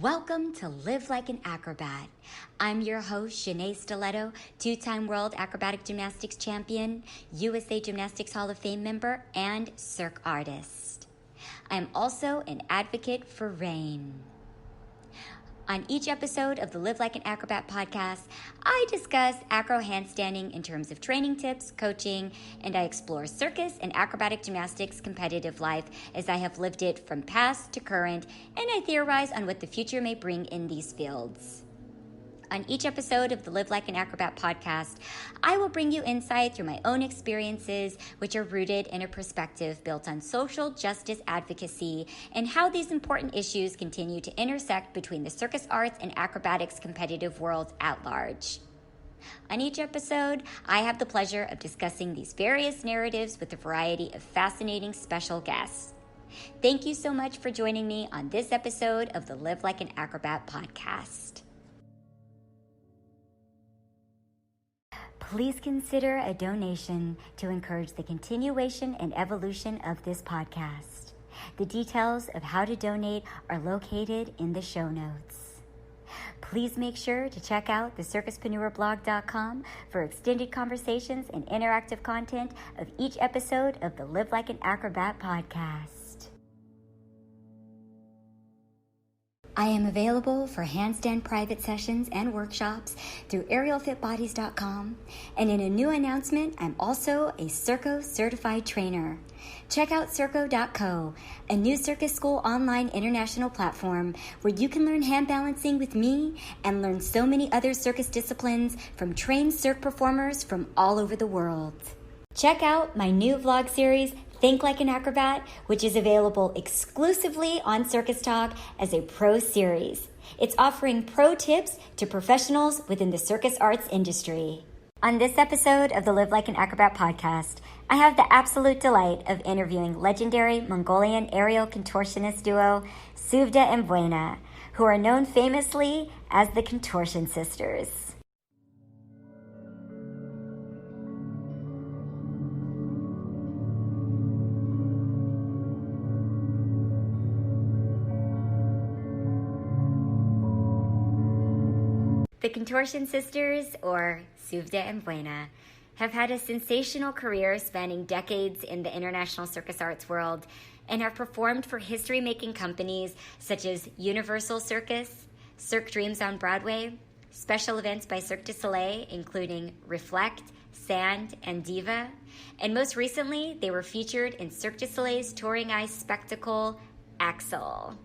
Welcome to Live Like an Acrobat. I'm your host, Shenea Stiletto, two-time World Acrobatic Gymnastics Champion, USA Gymnastics Hall of Fame member, and Cirque artist. I'm also an advocate for rain. On each episode of the Live Like an Acrobat podcast, I discuss acro handstanding in terms of training tips, coaching, and I explore circus and acrobatic gymnastics competitive life as I have lived it from past to current, and I theorize on what the future may bring in these fields. On each episode of the Live Like an Acrobat podcast, I will bring you insight through my own experiences, which are rooted in a perspective built on social justice advocacy and how these important issues continue to intersect between the circus arts and acrobatics competitive world at large. On each episode, I have the pleasure of discussing these various narratives with a variety of fascinating special guests. Thank you so much for joining me on this episode of the Live Like an Acrobat podcast. Please consider a donation to encourage the continuation and evolution of this podcast. The details of how to donate are located in the show notes. Please make sure to check out the circuspreneur.blog.com for extended conversations and interactive content of each episode of the Live Like an Acrobat podcast. I am available for handstand private sessions and workshops through aerialfitbodies.com, and in a new announcement, I'm also a Circo certified trainer. Check out Circo.co, a new circus school online international platform where you can learn hand balancing with me and learn so many other circus disciplines from trained Cirque performers from all over the world. Check out my new vlog series, Think Like an Acrobat, which is available exclusively on Circus Talk as a pro series. It's offering pro tips to professionals within the circus arts industry. On this episode of the Live Like an Acrobat podcast, I have the absolute delight of interviewing legendary Mongolian aerial contortionist duo Suvda Buyana, who are known famously as the Contortion Sisters. The Contortion Sisters, or Suvda Buyana, have had a sensational career spanning decades in the international circus arts world and have performed for history-making companies such as UniverSoul Circus, Cirque Dreams on Broadway, special events by Cirque Du Soleil, including Reflekt, Sand, and DIVA, and most recently, they were featured in Cirque Du Soleil's touring ice spectacle, Axel.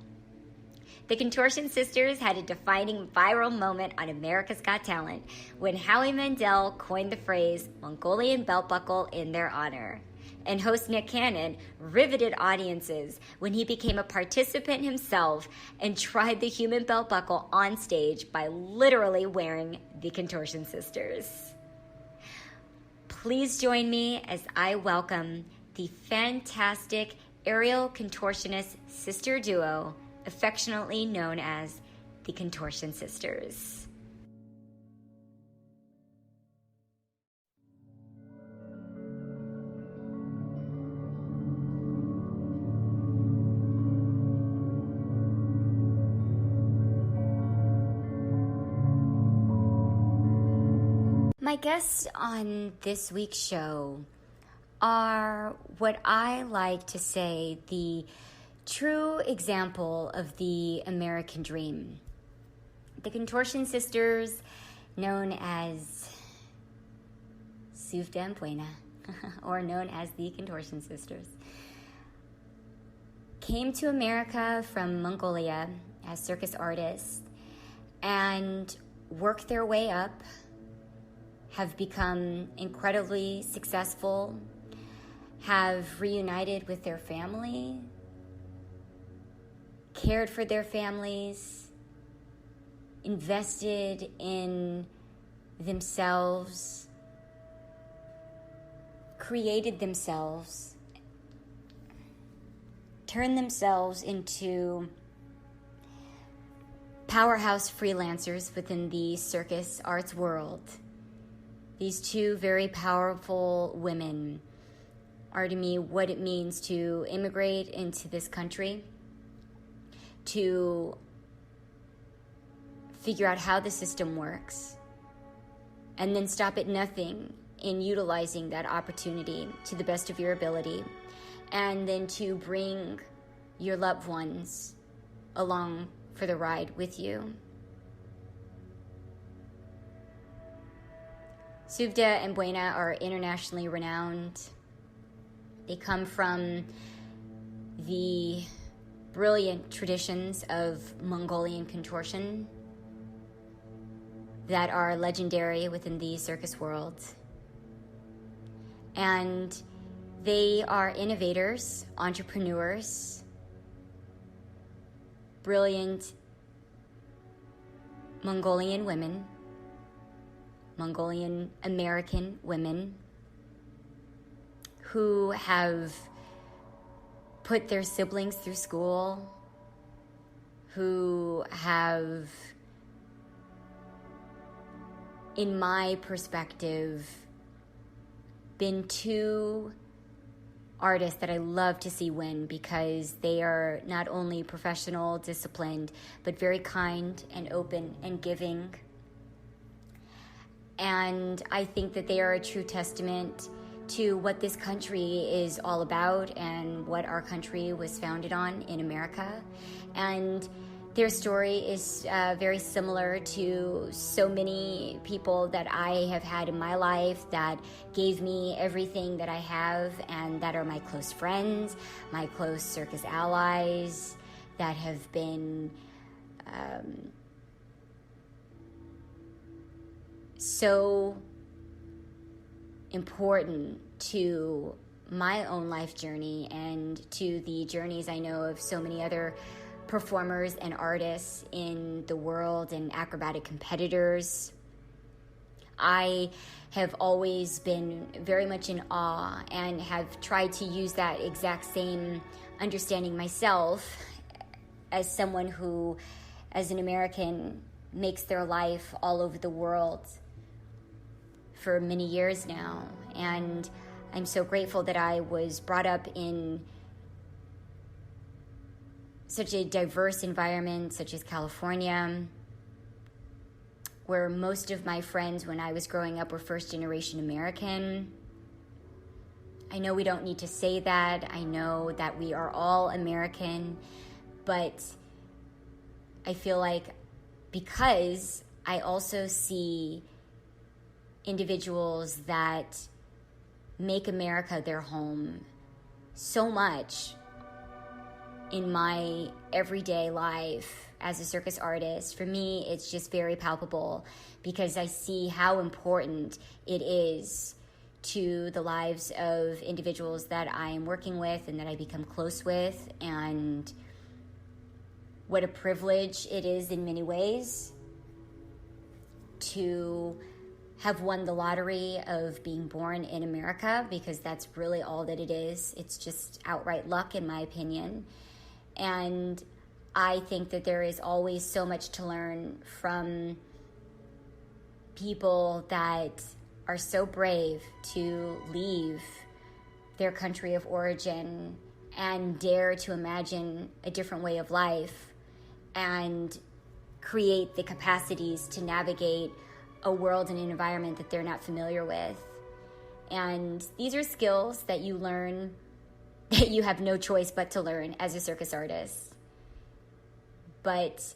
The Contortion Sisters had a defining viral moment on America's Got Talent when Howie Mandel coined the phrase Mongolian Belt Buckle in their honor. And host Nick Cannon riveted audiences when he became a participant himself and tried the human belt buckle on stage by literally wearing the Contortion Sisters. Please join me as I welcome the fantastic aerial contortionist sister duo, affectionately known as the Contortion Sisters. My guests on this week's show are what I like to say the true example of the American dream. The Contortion Sisters, known as Suvda Buyana, or known as the Contortion Sisters, came to America from Mongolia as circus artists and worked their way up, have become incredibly successful, have reunited with their family, cared for their families, invested in themselves, created themselves, turned themselves into powerhouse freelancers within the circus arts world. These two very powerful women are to me what it means to immigrate into this country, to figure out how the system works, and then stop at nothing in utilizing that opportunity to the best of your ability, and then to bring your loved ones along for the ride with you. Suvda and Buyana are internationally renowned. They come from the brilliant traditions of Mongolian contortion that are legendary within the circus world. And they are innovators, entrepreneurs, brilliant Mongolian women, Mongolian American women who have put their siblings through school, who have, in my perspective, been two artists that I love to see win, because they are not only professional, disciplined, but very kind and open and giving. And I think that they are a true testament to what this country is all about and what our country was founded on in America. And their story is very similar to so many people that I have had in my life that gave me everything that I have, and that are my close friends, my close circus allies, that have been so important to my own life journey and to the journeys I know of so many other performers and artists in the world and acrobatic competitors. I have always been very much in awe and have tried to use that exact same understanding myself as someone who, as an American, makes their life all over the world for many years now. And I'm so grateful that I was brought up in such a diverse environment, such as California, where most of my friends when I was growing up were first-generation American. I know we don't need to say that. I know that we are all American, but I feel like because I also see individuals that make America their home so much in my everyday life as a circus artist. For me, it's just very palpable, because I see how important it is to the lives of individuals that I am working with and that I become close with, and what a privilege it is in many ways to have won the lottery of being born in America, because that's really all that it is. It's just outright luck, in my opinion. And I think that there is always so much to learn from people that are so brave to leave their country of origin and dare to imagine a different way of life and create the capacities to navigate a world and an environment that they're not familiar with. And these are skills that you learn, that you have no choice but to learn as a circus artist. But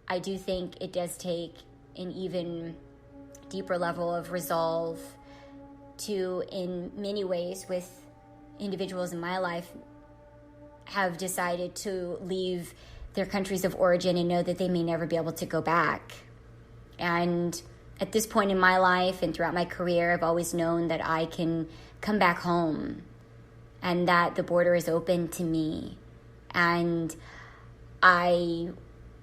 I do think it does take an even deeper level of resolve to, in many ways, with individuals in my life, have decided to leave their countries of origin and know that they may never be able to go back. And at this point in my life and throughout my career, I've always known that I can come back home and that the border is open to me. And I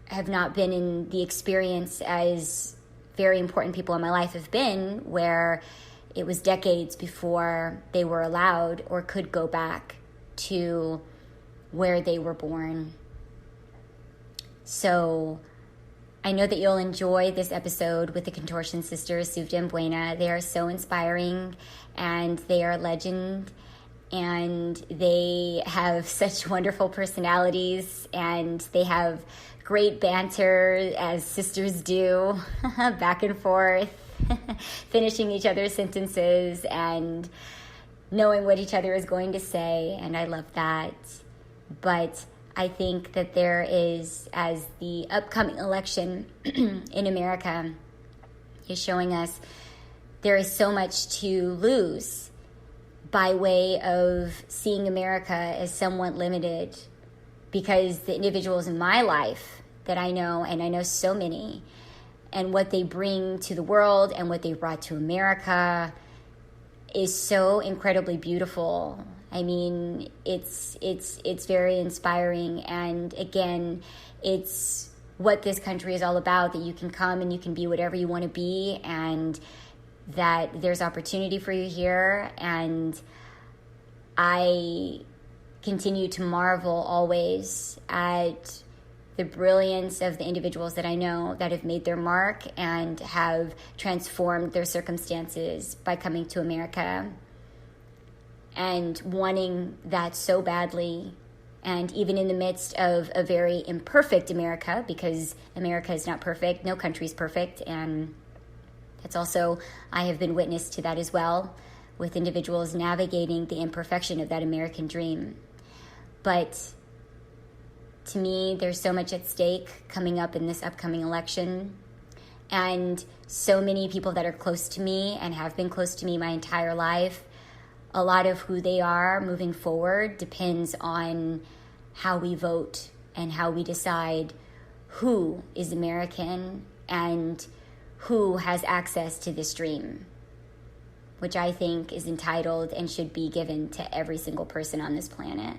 have not been in the experience as very important people in my life have been, where it was decades before they were allowed or could go back to where they were born. So I know that you'll enjoy this episode with the Contortion Sisters, Suvda and Buyana. They are so inspiring, and they are a legend, and they have such wonderful personalities, and they have great banter as sisters do, back and forth, finishing each other's sentences and knowing what each other is going to say, and I love that. But I think that there is, as the upcoming election in America is showing us, there is so much to lose by way of seeing America as somewhat limited, because the individuals in my life that I know, and I know so many, and what they bring to the world and what they brought to America is so incredibly beautiful. I mean, it's very inspiring, and again, it's what this country is all about, that you can come and you can be whatever you want to be, and that there's opportunity for you here. And I continue to marvel always at the brilliance of the individuals that I know that have made their mark and have transformed their circumstances by coming to America and wanting that so badly. And even in the midst of a very imperfect America, because America is not perfect, no country is perfect, and that's also, I have been witness to that as well, with individuals navigating the imperfection of that American dream. But to me, there's so much at stake coming up in this upcoming election. And so many people that are close to me and have been close to me my entire life, a lot of who they are moving forward depends on how we vote and how we decide who is American and who has access to this dream, which I think is entitled and should be given to every single person on this planet.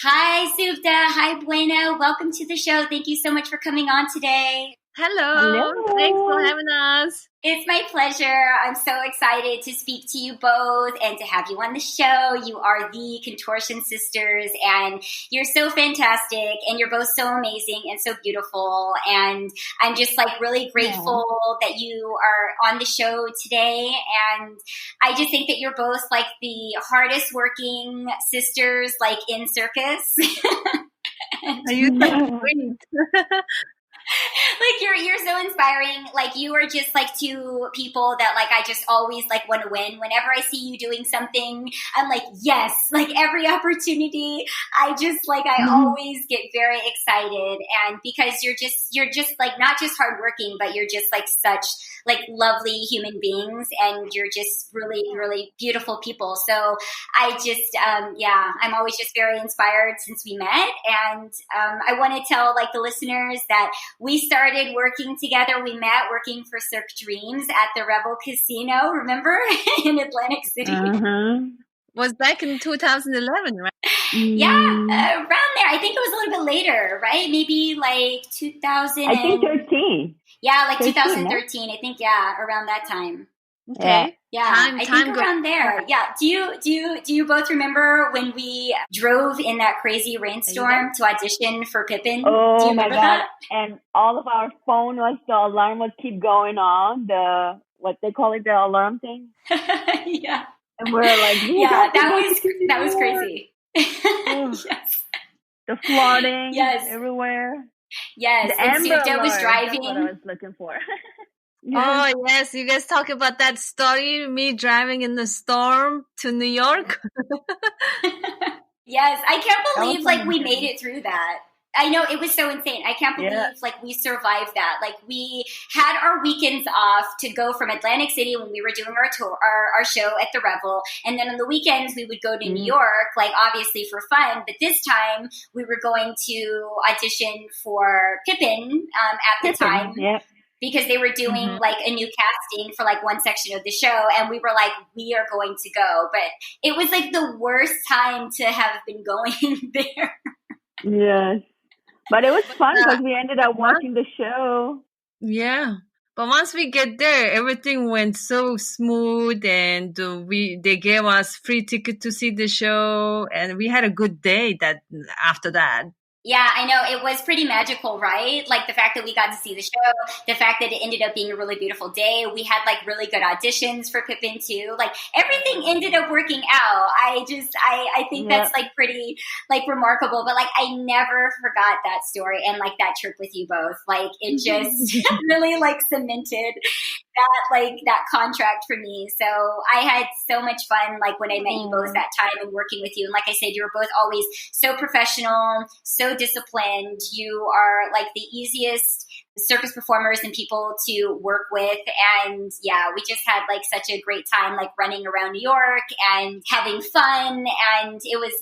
Hi, Suvda. Hi, Buena. Welcome to the show. Thank you so much for coming on today. Hello. Thanks for having us. It's my pleasure. I'm so excited to speak to you both and to have you on the show. You are the Contortion Sisters, and you're so fantastic, and you're both so amazing and so beautiful. And I'm just really grateful that you are on the show today. And I just think that you're both the hardest working sisters in circus. Are you great? You're so inspiring. You are just two people that I just always want to win. Whenever I see you doing something, I'm yes, every opportunity. I just I always get very excited, and because you're just not just hardworking, but you're just such lovely human beings, and you're just really, really beautiful people. So I just I'm always just very inspired since we met, and I want to tell the listeners that we started working together. We met working for Cirque Dreams at the Rebel Casino, remember, in Atlantic City. Was back in 2011, right? Yeah, around there. I think it was a little bit later, right? Maybe 2000. I think 13. Yeah, 2013. No? I think around that time. Okay. Yeah, I think around there. Yeah. Do you both remember when we drove in that crazy rainstorm to audition for Pippin? Oh, do you remember that? And all of our phone the alarm would keep going on, what they call it, the alarm thing. Yeah. And we're that was crazy. Yes. The flooding everywhere. Yes, and Suvda was driving. That's what I was looking for. Oh, yes. You guys talk about that story, me driving in the storm to New York? Yes, I can't believe we made it through that. I know, it was so insane. I can't believe we survived that. We had our weekends off to go from Atlantic City when we were doing our tour, our show at the Revel, and then on the weekends we would go to New York, obviously for fun. But this time we were going to audition for Pippin at the time. Yep. Because they were doing a new casting for one section of the show, and we were we are going to go. But it was the worst time to have been going there. Yes. But it was fun because we ended up watching the show. Yeah. But once we get there, everything went so smooth, and they gave us free ticket to see the show, and we had a good day after that. Yeah, I know. It was pretty magical, right? Like the fact that we got to see the show, the fact that it ended up being a really beautiful day. We had like really good auditions for Pippin too. Like everything ended up working out. I think that's like pretty like remarkable. But like I never forgot that story and like that trip with you both. Like it just really like cemented that contract for me. So I had so much fun like when I met you both that time and working with you. And like I said, you were both always so professional, so disciplined. You are like the easiest circus performers and people to work with. And yeah, we just had like such a great time like running around New York and having fun. And it was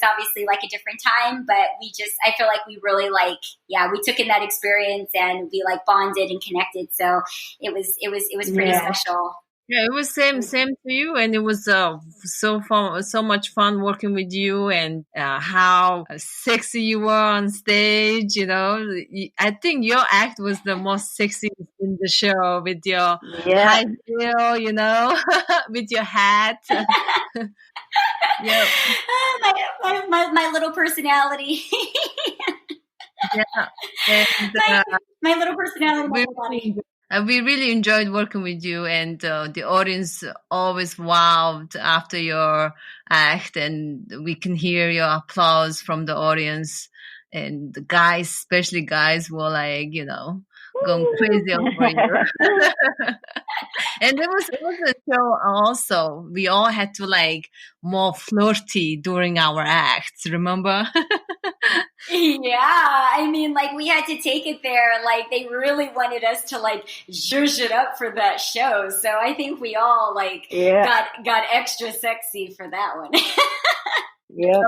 obviously like a different time, but I feel like we really we took in that experience and we like bonded and connected. So it was pretty special. Yeah, it was same to you, and it was so fun, so much fun working with you, and how sexy you were on stage. You know, I think your act was the most sexy in the show with your high heel, you know, with your hat. Yeah, my little personality. Yeah, and, my little personality. My body. We really enjoyed working with you, and the audience always wowed after your act, and we can hear your applause from the audience. And the guys, especially guys, were like, you know, going crazy over you. And it was a show also. We all had to like more flirty during our acts, remember? Yeah, I mean, like we had to take it there. Like they really wanted us to like zhuzh it up for that show. So I think we all like got extra sexy for that one. Yeah,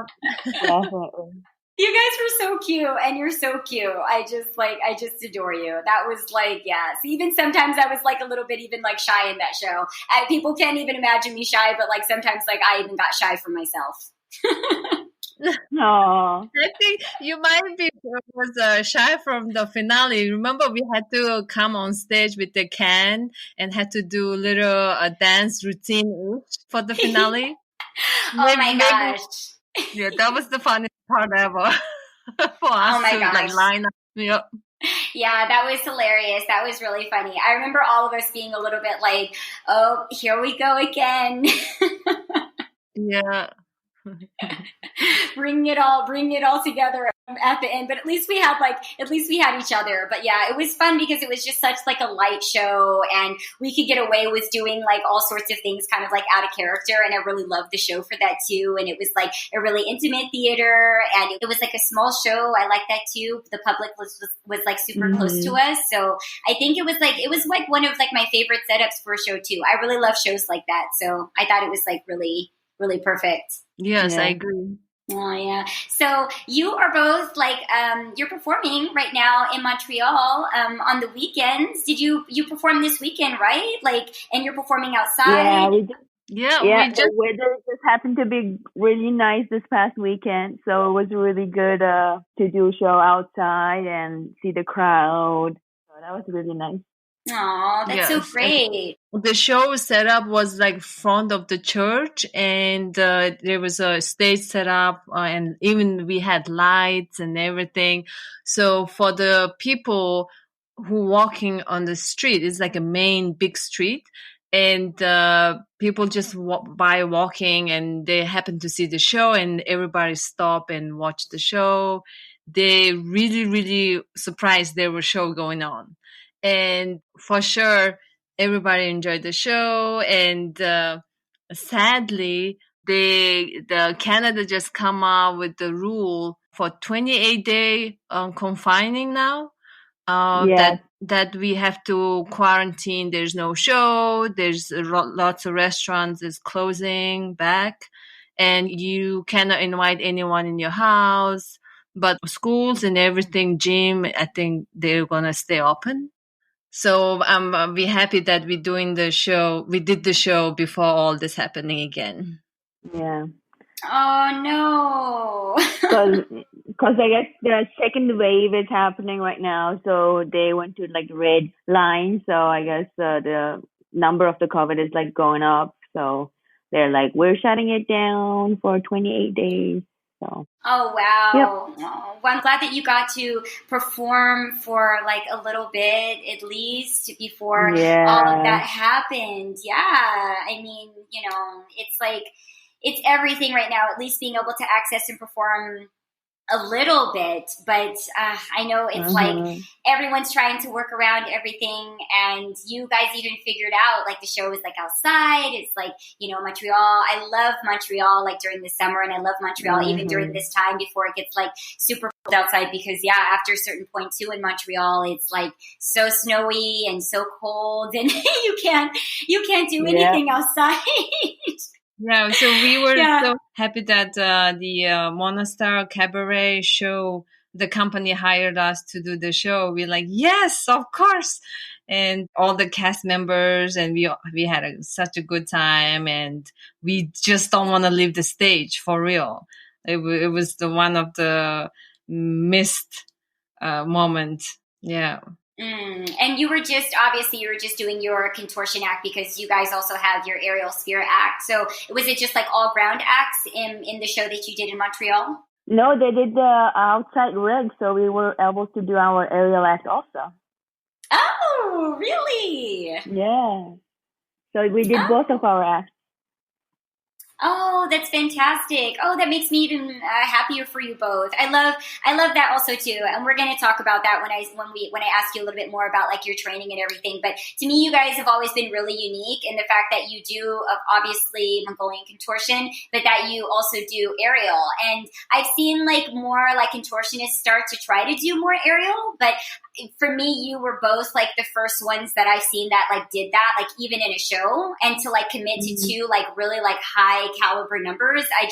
definitely. You guys were so cute, and you're so cute. I just adore you. That was like, so even sometimes I was like a little bit even like shy in that show. People can't even imagine me shy, but like sometimes like I even got shy for myself. No, I think you might be shy from the finale. Remember, we had to come on stage with the can and had to do a little dance routine for the finale. Oh my gosh. Yeah, that was the funniest part ever for us to like line up. Yep. Yeah, that was hilarious. That was really funny. I remember all of us being a little bit like, oh, here we go again. Yeah. bring it all together at the end, but at least we had each other. But yeah, it was fun because it was just such like a light show, and we could get away with doing like all sorts of things kind of like out of character, and I really loved the show for that too. And it was like a really intimate theater, and it was like a small show. I like that too. The public was like super close to us, so I think it was like one of like my favorite setups for a show too. I really love shows like that, so I thought it was like really, really perfect. Yes, I agree. Oh, yeah. So you are both like, you're performing right now in Montreal on the weekends. Did you perform this weekend, right? Like, and you're performing outside? Yeah, we did. Yeah, the weather just happened to be really nice this past weekend, so it was really good to do a show outside and see the crowd. So that was really nice. Oh, that's so great. The show setup was like front of the church, and there was a stage set up, and even we had lights and everything. So for the people who walking on the street, it's like a main big street, and people just walk by walking, and they happen to see the show, and everybody stop and watch the show. They really, really surprised there was a show going on. And for sure, everybody enjoyed the show. And sadly, the Canada just come out with the rule for 28-day confining now. That we have to quarantine. There's no show. There's lots of restaurants is closing back, and you cannot invite anyone in your house. But schools and everything, gym, I think they're gonna stay open. So we're happy that we're doing the show. We did the show before all this happening again. Yeah. Oh no. because I guess the second wave is happening right now, so they went to like red line. So I guess the number of the COVID is like going up. So they're like, we're shutting it down for 28 days. So. Oh, Yep. wow. Oh, well, I'm glad that you got to perform for like a little bit at least before all of that happened. Yeah. I mean, it's like, it's everything right now, at least being able to access and perform a little bit, but I know it's like everyone's trying to work around everything, and you guys even figured out like the show is like outside. It's like, Montreal. I love Montreal like during the summer, and I love Montreal even during this time before it gets like super cold outside, because after a certain point too in Montreal, it's like so snowy and so cold, and you can't do anything outside. Yeah, so we were so happy that the Monastar Cabaret show, the company hired us to do the show. We're like, yes, of course. And all the cast members, and we had such a good time, and we just don't want to leave the stage for real. It was one of the missed moment. Yeah. And you were just doing your contortion act, because you guys also have your aerial spirit act. So was it just like all ground acts in the show that you did in Montreal? No, they did the outside rig, so we were able to do our aerial act also. Oh, really? Yeah. So we did both of our acts. Oh, that's fantastic. Oh, that makes me even happier for you both. I love that also too. And we're going to talk about that when I ask you a little bit more about like your training and everything. But to me, you guys have always been really unique in the fact that you do obviously Mongolian contortion, but that you also do aerial. And I've seen like more like contortionists start to try to do more aerial, but for me, you were both like the first ones that I've seen that like did that, like even in a show, and to like commit to two like really like high caliber numbers. I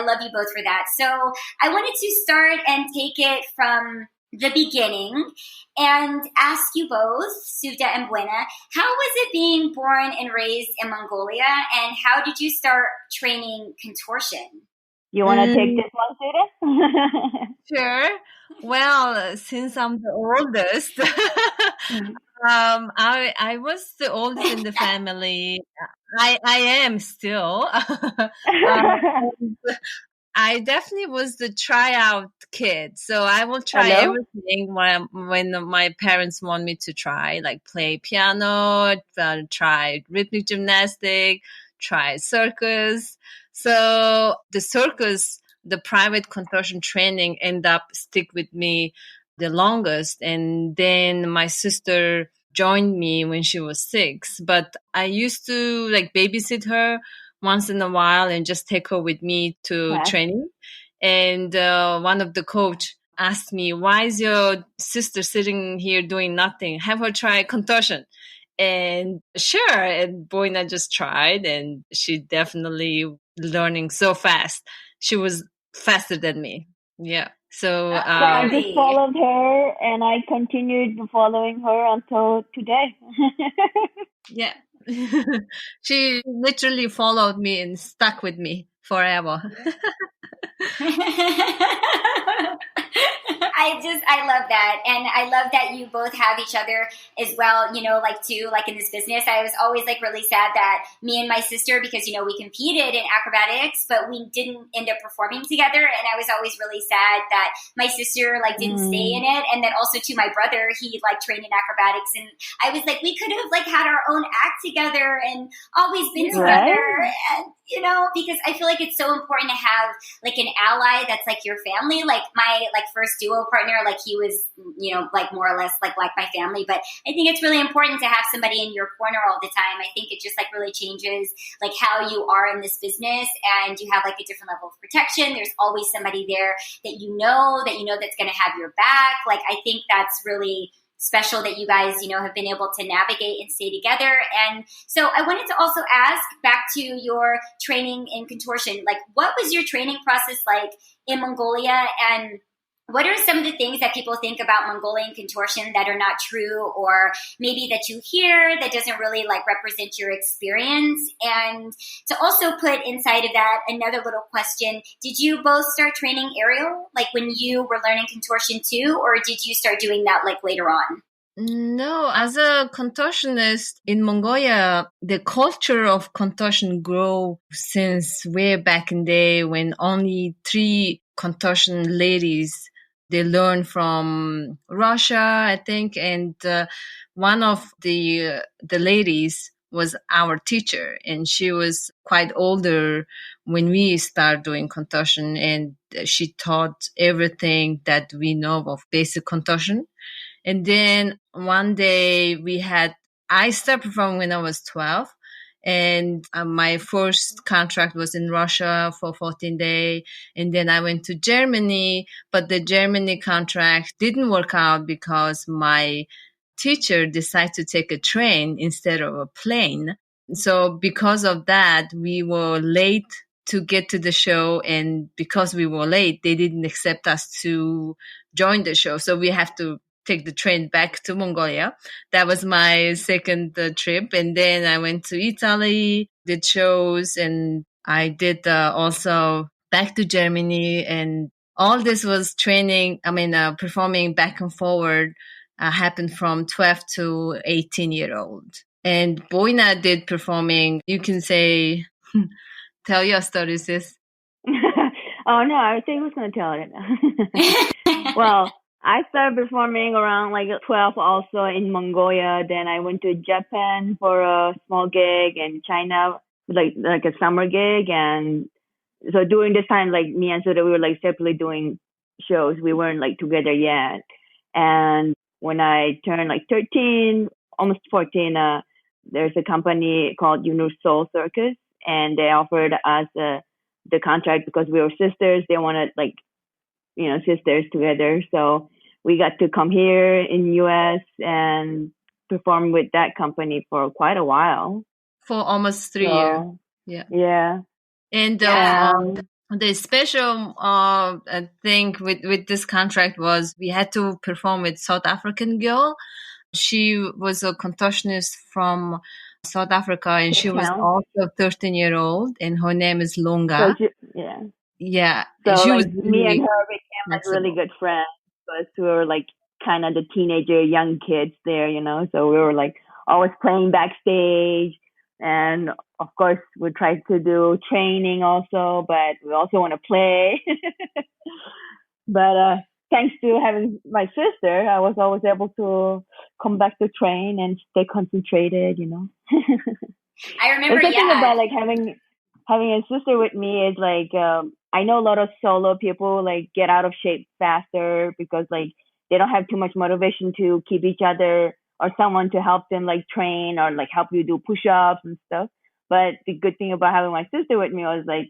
love you both for that. So I wanted to start and take it from the beginning and ask you both, Suvda and Buyana, how was it being born and raised in Mongolia, and how did you start training contortion? You want to take this one, Suvda? Sure. Well, since I'm the oldest, I was the oldest in the family. I am still. I definitely was the tryout kid, so I will try everything when my parents want me to try, like play piano, try rhythmic gymnastic, try circus. So the circus, the private contortion training end up stick with me the longest. And then my sister joined me when she was 6, but I used to like babysit her once in a while and just take her with me to training. And one of the coach asked me, why is your sister sitting here doing nothing? Have her try contortion. And sure, and Buyana just tried, and she definitely learning so fast. She was faster than me. Yeah. So I just followed her, and I continued following her until today. Yeah. She literally followed me and stuck with me forever. I love that. And I love that you both have each other as well, like too, like in this business. I was always like really sad that me and my sister, because, we competed in acrobatics, but we didn't end up performing together. And I was always really sad that my sister like didn't stay in it. And then also to my brother, he like trained in acrobatics. And I was like, we could have like had our own act together and always been together. And, because I feel like it's so important to have like an ally that's like your family. Like my like first duo partner, like he was, like more or less like my family. But I think it's really important to have somebody in your corner all the time. I think it just like really changes like how you are in this business, and you have like a different level of protection. There's always somebody there that that's going to have your back. Like I think that's really special that you guys, have been able to navigate and stay together. And so I wanted to also ask back to your training in contortion, like what was your training process like in Mongolia, and what are some of the things that people think about Mongolian contortion that are not true, or maybe that you hear that doesn't really like represent your experience? And to also put inside of that another little question, did you both start training aerial like when you were learning contortion too, or did you start doing that like later on? No, as a contortionist in Mongolia, the culture of contortion grew since way back in the day when only 3 contortion ladies they learned from Russia, I think, and one of the ladies was our teacher, and she was quite older when we started doing contortion, and she taught everything that we know of basic contortion. And then one day I started performing when I was 12. And my first contract was in Russia for 14 days. And then I went to Germany, but the Germany contract didn't work out because my teacher decided to take a train instead of a plane. So because of that, we were late to get to the show. And because we were late, they didn't accept us to join the show. So we have to take the train back to Mongolia. That was my second trip. And then I went to Italy, did shows, and I did also back to Germany. And all this was performing back and forward happened from 12 to 18-year-old. And Boina did performing, you can say, tell your story, sis. Oh, no, I think I was going to tell it. Well, I started performing around like 12 also in Mongolia. Then I went to Japan for a small gig, and China, like a summer gig. And so during this time, like me and Suvda, we were like separately doing shows. We weren't like together yet. And when I turned like 13, almost 14, there's a company called UniverSoul Circus, and they offered us the contract because we were sisters. They wanted like, sisters together. So we got to come here in US and perform with that company for quite a while. For almost 3 years. Yeah. Yeah. And the special thing with this contract was we had to perform with South African girl. She was a contortionist from South Africa, and she was also 13-year-old, and her name is Lunga. So yeah. So she like was me and her became like really good friends because we were like kind of the teenager, young kids there, So we were like always playing backstage, and of course we tried to do training also, but we also want to play. But thanks to having my sister, I was always able to come back to train and stay concentrated, I remember, the thing about like having a sister with me is like, I know a lot of solo people like get out of shape faster because like they don't have too much motivation to keep each other or someone to help them like train or like help you do push-ups and stuff. But the good thing about having my sister with me was like,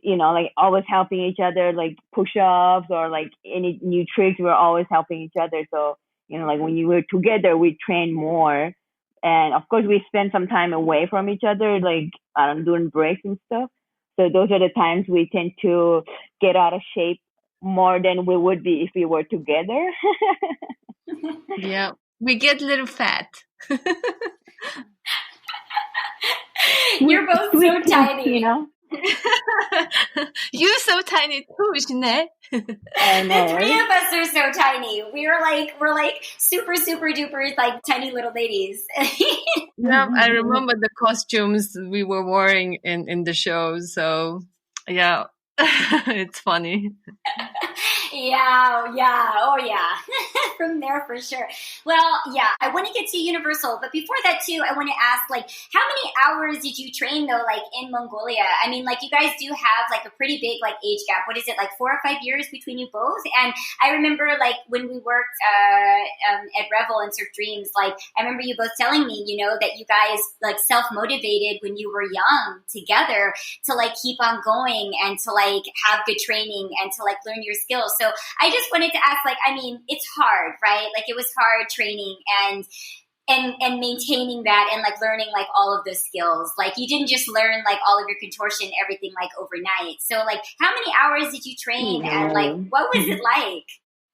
like always helping each other, like push-ups or like any new tricks, we were always helping each other. So, like when you were together, we trained more. And of course, we spend some time away from each other, like doing breaks and stuff. So those are the times we tend to get out of shape more than we would be if we were together. Yeah, we get a little fat. You're both so tiny. You're so tiny too, Shenea. I know, the three of us are so tiny. We're like super, super duper like tiny little ladies. Yeah, I remember the costumes we were wearing in the show. So yeah, it's funny. Yeah. Oh, yeah. From there for sure. Well, yeah, I want to get to UniverSoul, but before that too, I want to ask, like, how many hours did you train though, like in Mongolia? I mean, like you guys do have like a pretty big like age gap. What is it, like 4 or 5 years between you both? And I remember like when we worked at Revel and Cirque Dreams, like I remember you both telling me, that you guys like self-motivated when you were young together to like keep on going and to like have good training and to like learn your skills. So I just wanted to ask, like, I mean, it's hard, right? Like it was hard training and maintaining that and like learning like all of those skills. Like you didn't just learn like all of your contortion, everything like overnight. So like how many hours did you train and like what was it like?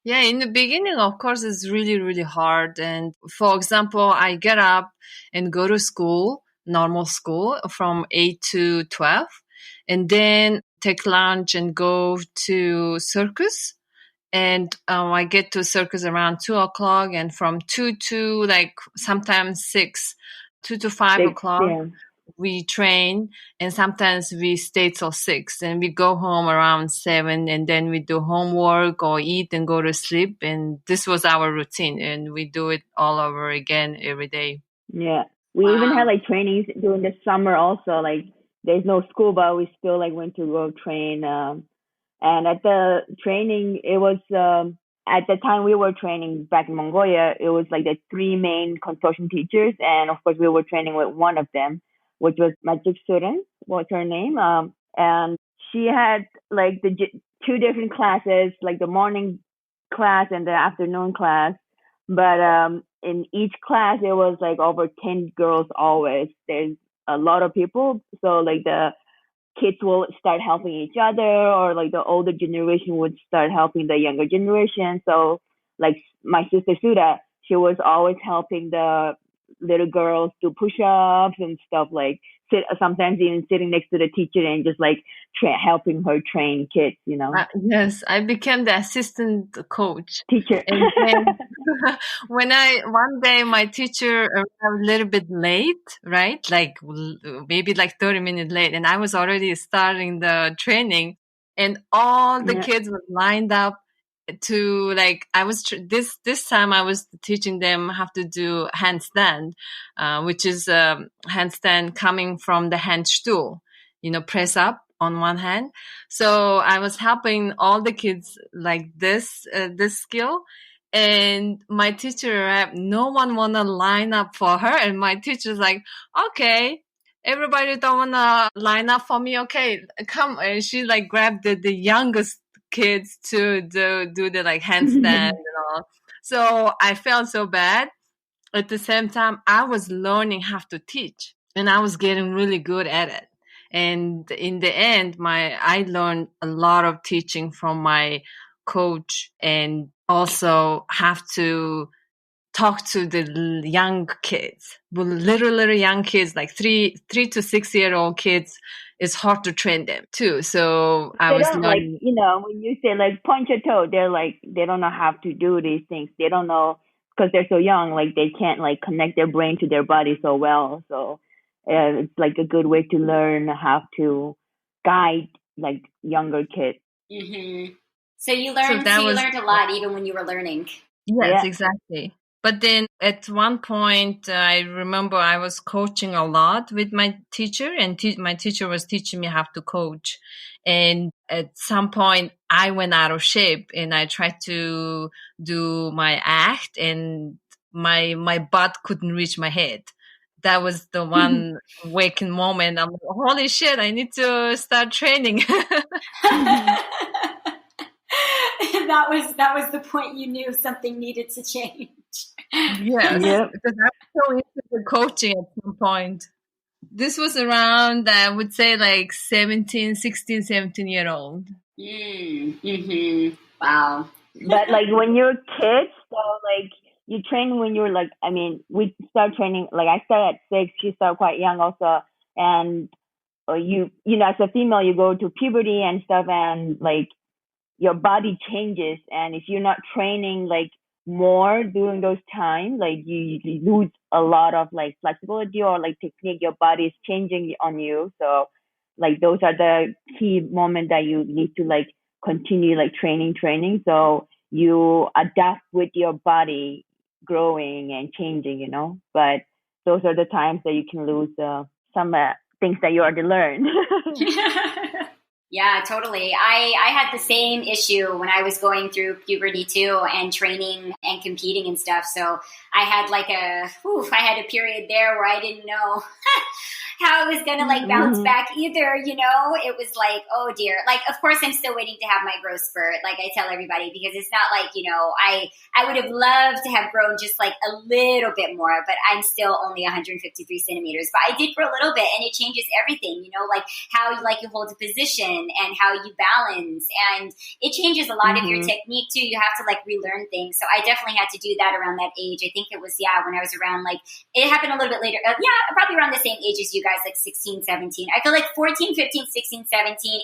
Yeah, in the beginning, of course, it's really, really hard. And for example, I get up and go to school, normal school from 8 to 12, and then take lunch and go to circus. And I get to circus around 2 o'clock, and from 2 to like sometimes 6, 2 to 5 o'clock, Yeah. we train, and sometimes we stay till 6, and we go home around 7, and then we do homework or eat and go to sleep. And this was our routine, and we do it all over again every day. Yeah. We even had Wow. like trainings during the summer also. Like there's no school, but we still like went to go train. And at the training, it was at the time we were training back in Mongolia, it was like the three main contortion teachers, and of course we were training with one of them, which was Magic Student. What's her name? And she had like the two different classes, like the morning class and the afternoon class. But in each class, it was like over 10 girls always. There's a lot of people, so like the kids will start helping each other, or like the older generation would start helping the younger generation. So like my sister Suvda, she was always helping the little girls do push-ups and stuff, like sometimes even sitting next to the teacher and just like helping her train kids, Yes, I became the assistant coach. teacher. And then one day my teacher arrived a little bit late, right? Like maybe like 30 minutes late, and I was already starting the training, and all the Yeah. kids were lined up to like, I was this time I was teaching them how to do handstand, which is handstand coming from the hand stool, press up on one hand. So I was helping all the kids like this skill. And my teacher, no one wanna line up for her. And my teacher's like, okay, everybody don't wanna line up for me. Okay, come. And she like grabbed the youngest kids to do the like handstand and all. So I felt so bad. At the same time, I was learning how to teach, and I was getting really good at it. And in the end, I learned a lot of teaching from my coach, and also have to talk to the young kids, little young kids, like 3 to 6 year old kids. It's hard to train them too. So I They was don't like, learning. when you say like point your toe, they're like, they don't know how to do these things. They don't know because they're so young, like they can't like connect their brain to their body so well. So it's like a good way to learn how to guide like younger kids. Mm-hmm. So you So learned. So that you was. learned a lot even when you were learning. Yes, Yeah. exactly. But then at one point, I remember I was coaching a lot with my teacher, and my teacher was teaching me how to coach. And at some point, I went out of shape, and I tried to do my act, and my butt couldn't reach my head. That was the one waking moment. I'm like, holy shit, I need to start training. That was the point you knew something needed to change. Yes, Yep. because I was so into the coaching at some point. This was around, I would say, like 17-year-old. Mm-hmm. Wow. But like when you're kids, so like you train when you're like, I mean, we start training, like I started at 6, she started quite young also. And as a female, you go to puberty and stuff, and like your body changes. And if you're not training like more during those times, like you lose a lot of like flexibility or like technique. Your body is changing on you. So like those are the key moments that you need to like continue like training. So you adapt with your body growing and changing. But those are the times that you can lose some things that you already learned. Yeah, totally. I had the same issue when I was going through puberty too, and training and competing and stuff. So I had like I had a period there where I didn't know how I was going to like bounce back either, it was like, oh dear. Like, of course I'm still waiting to have my growth spurt. Like I tell everybody, because it's not like, I would have loved to have grown just like a little bit more, but I'm still only 153 centimeters, but I did for a little bit, and it changes everything, like how you hold a position and how you balance. And it changes a lot of your technique too. You have to like relearn things. So I definitely had to do that around that age. I think it was, when I was around like, it happened a little bit later. Probably around the same age as you guys, like 16, 17. I feel like 14, 15, 16, 17,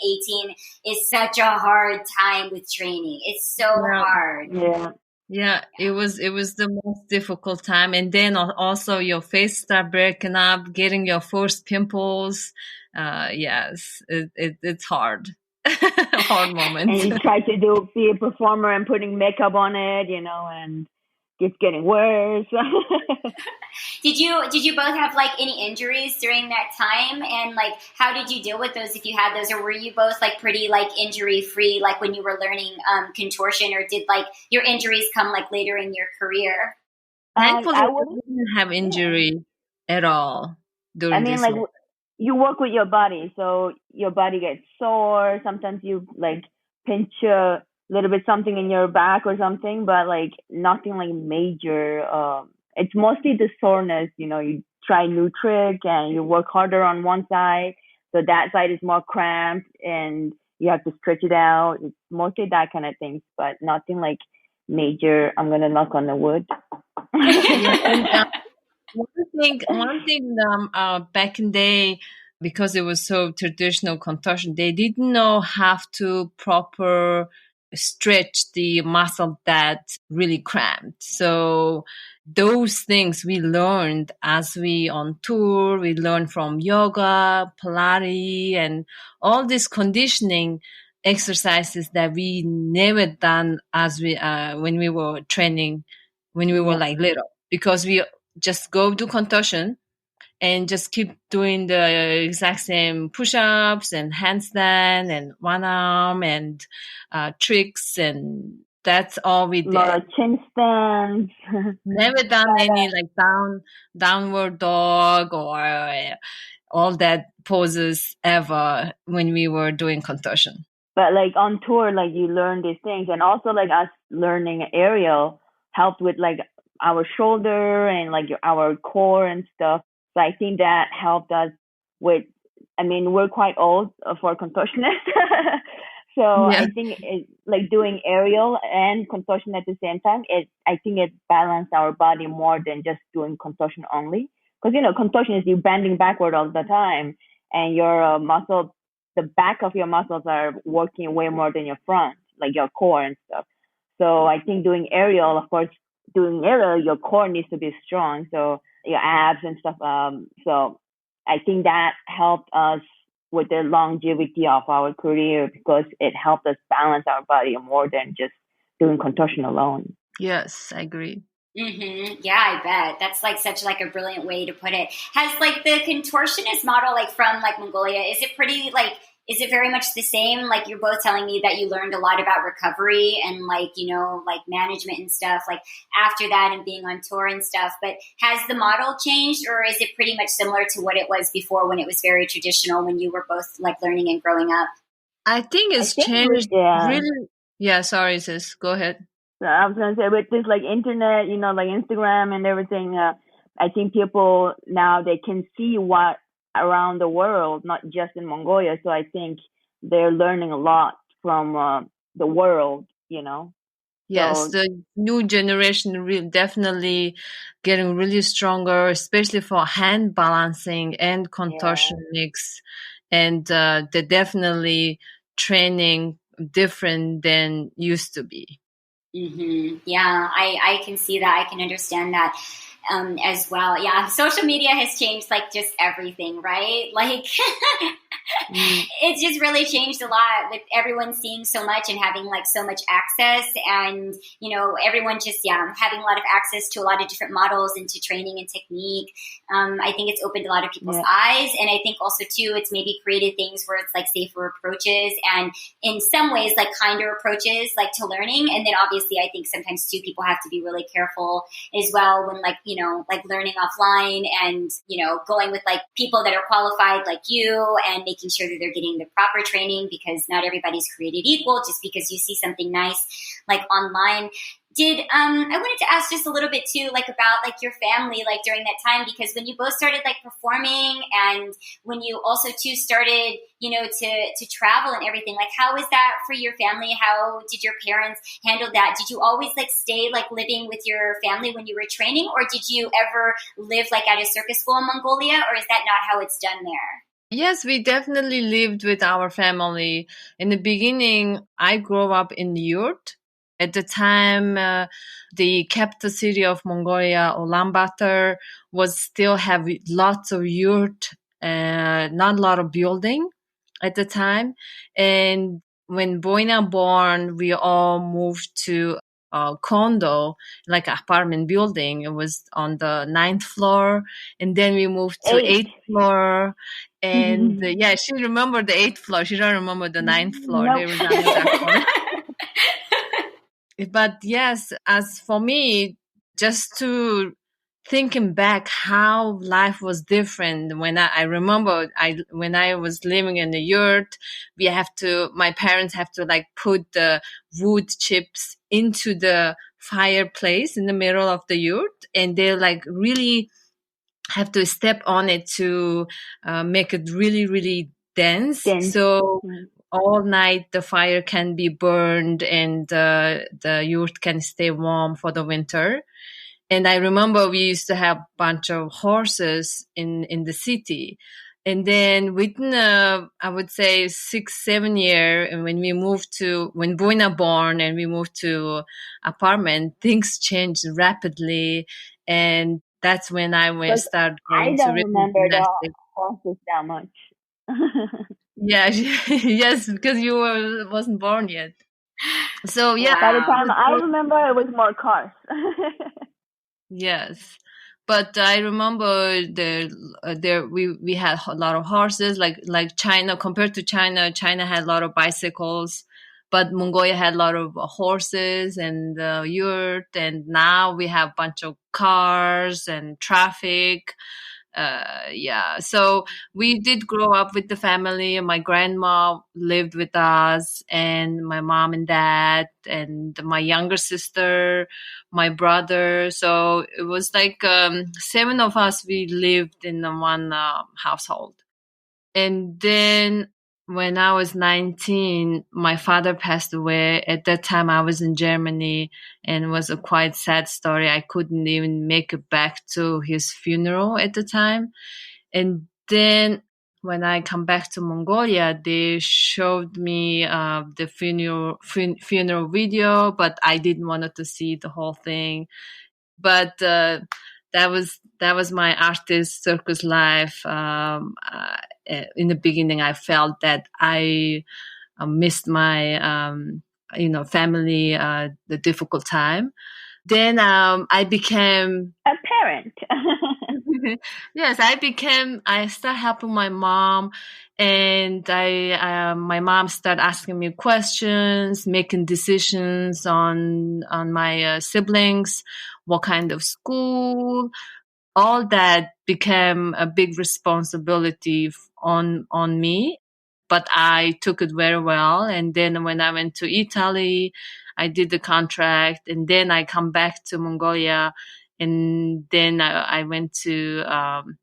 18 is such a hard time with training. It's so hard. Yeah, it was the most difficult time. And then also your face start breaking up, getting your first pimples. Yes, it's hard. Hard moment. And you try to be a performer and putting makeup on it, and it's getting worse. Did you both have like any injuries during that time? And like, how did you deal with those if you had those? Or were you both like pretty like injury free, like when you were learning contortion, or did like your injuries come like later in your career? Thankfully, I didn't have injury at all during this. You work with your body, so your body gets sore. Sometimes you like pinch a little bit something in your back or something, but like nothing like major. It's mostly the soreness. You try new trick and you work harder on one side, so that side is more cramped and you have to stretch it out. It's mostly that kind of things, but nothing like major. I'm gonna knock on the wood. One thing back in the day, because it was so traditional contortion, they didn't know how to proper stretch the muscle that really cramped. So those things we learned as we on tour. We learned from yoga, Pilates, and all these conditioning exercises that we never done as we when we were training, when we were like little, because we just go do contortion and just keep doing the exact same push-ups and handstand and one arm and tricks, and that's all we did. A lot of chin stands. Never done any like downward dog or all that poses ever when we were doing contortion. But like on tour, like you learn these things, and also like us learning aerial helped with like our shoulder and like our core and stuff. So I think that helped us with, we're quite old for contortionists. So I think it's like doing aerial and contortion at the same time. I think it balanced our body more than just doing contortion only. Because, contortion is you bending backward all the time and your muscle, the back of your muscles are working way more than your front, like your core and stuff. So I think doing aerial, of course, your core needs to be strong. So your abs and stuff. So I think that helped us with the longevity of our career, because it helped us balance our body more than just doing contortion alone. Yes, I agree. Mm-hmm. Yeah, I bet. That's like such like a brilliant way to put it. Has like the contortionist model like from like Mongolia, is it very much the same? Like you're both telling me that you learned a lot about recovery and like, like management and stuff like after that and being on tour and stuff. But has the model changed, or is it pretty much similar to what it was before when it was very traditional, when you were both like learning and growing up? I think it's changed. Really? Yeah, sorry, sis. Go ahead. So I was going to say, with this like internet, like Instagram and everything, I think people now, they can see what around the world, not just in Mongolia. So I think they're learning a lot from the world, Yes, so, the new generation definitely getting really stronger, especially for hand balancing and contortion mix. And they're definitely training different than used to be. Mm-hmm. Yeah, I can see that. I can understand that. As well. Yeah, social media has changed like just everything, right? Like it's just really changed a lot with everyone seeing so much and having like so much access, and everyone just having a lot of access to a lot of different models and to training and technique. I think it's opened a lot of people's eyes, and I think also too it's maybe created things where it's like safer approaches and in some ways like kinder approaches like to learning. And then obviously I think sometimes too people have to be really careful as well when like like learning offline and, going with like people that are qualified like you and making sure that they're getting the proper training, because not everybody's created equal just because you see something nice like online. I wanted to ask just a little bit too, like about like your family, like during that time, because when you both started like performing and when you also too started, you know, to travel and everything, like how was that for your family? How did your parents handle that? Did you always like stay like living with your family when you were training, or did you ever live like at a circus school in Mongolia, or is that not how it's done there? Yes, we definitely lived with our family. In the beginning, I grew up in yurt. At the time, the capital city of Mongolia, Ulaanbaatar, was still have lots of yurt, not a lot of building at the time. And when Boina born, we all moved to a condo, like an apartment building. It was on the 9th floor, and then we moved to 8. 8th floor. And yeah, she remembered the 8th floor. She don't remember the 9th floor. Nope. There was another corner. But yes, as for me, just to thinking back how life was different when I remember when I was living in the yurt, my parents have to like put the wood chips into the fireplace in the middle of the yurt, and they like really have to step on it to make it really, really dense. So all night the fire can be burned and the yurt can stay warm for the winter. And I remember we used to have a bunch of horses in the city. And then within, I would say 6-7 years, and when Boina born and we moved to apartment, things changed rapidly. And that's when I started I going to don't rhythm remember the gymnastics. horses that much. Yeah, yes, because you wasn't born yet. So yeah, By the Wow. time I remember, it was more cars. yes. But I remember we had a lot of horses, like China. Compared to China, China had a lot of bicycles, but Mongolia had a lot of horses and yurt. And now we have a bunch of cars and traffic. Yeah, so we did grow up with the family. My grandma lived with us, and my mom and dad, and my younger sister, my brother. So it was like 7 of us. We lived in one household. And then when I was 19, my father passed away. At that time, I was in Germany, and it was a quite sad story. I couldn't even make it back to his funeral at the time. And then when I come back to Mongolia, they showed me the funeral video, but I didn't want to see the whole thing. But that was my artist circus life. In the beginning, I felt that I missed my family, the difficult time. Then I became A parent. yes, I started helping my mom, and my mom started asking me questions, making decisions on my siblings, what kind of school. All that became a big responsibility on me, but I took it very well. And then when I went to Italy, I did the contract, and then I come back to Mongolia, and then I went to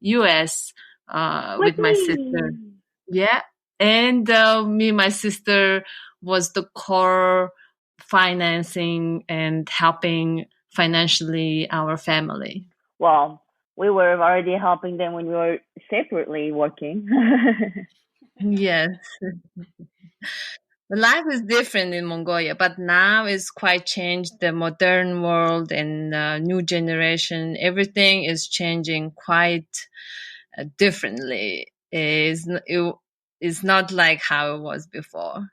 US With with my sister. me. Yeah, and me and my sister was the core financing and helping financially our family. Well, we were already helping them when we were separately working. Yes. The life is different in Mongolia, but now it's quite changed. The modern world and new generation, everything is changing quite differently. It's not like how it was before.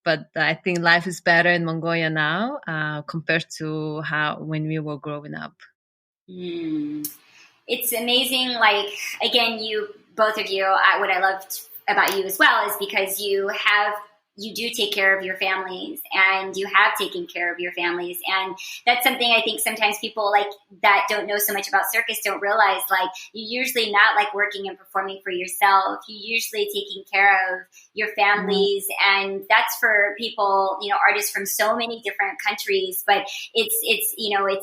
But I think life is better in Mongolia now compared to how when we were growing up. It's amazing. Like, again, both of you, what I loved about you as well is because you have you do take care of your families, and you have taken care of your families. And that's something I think sometimes people like that don't know so much about circus don't realize. Like, you're usually not like working and performing for yourself. You're usually taking care of your families. And that's for people, artists from so many different countries. But it's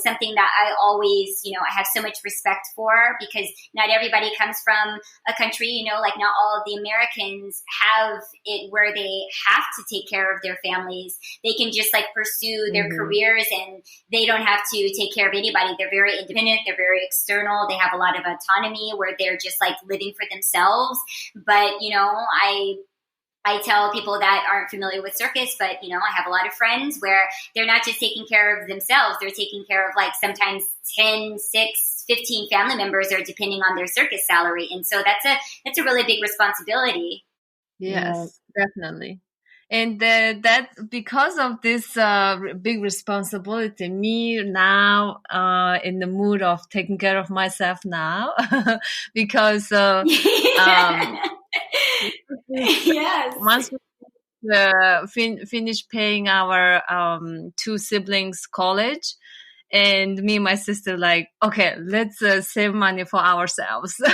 something that I always, I have so much respect for, because not everybody comes from a country, like not all of the Americans have it where they have to take care of their families. They can just like pursue their careers, and they don't have to take care of anybody. They're very independent. They're very external. They have a lot of autonomy where they're just like living for themselves. But, I tell people that aren't familiar with circus, but, I have a lot of friends where they're not just taking care of themselves. They're taking care of like sometimes 10, 6, 15 family members, or depending on their circus salary. And so that's a really big responsibility. Yes, definitely. And that because of this big responsibility, me now in the mood of taking care of myself now, because Yes. once we finish paying our 2 siblings college, and me and my sister like, okay, let's save money for ourselves. So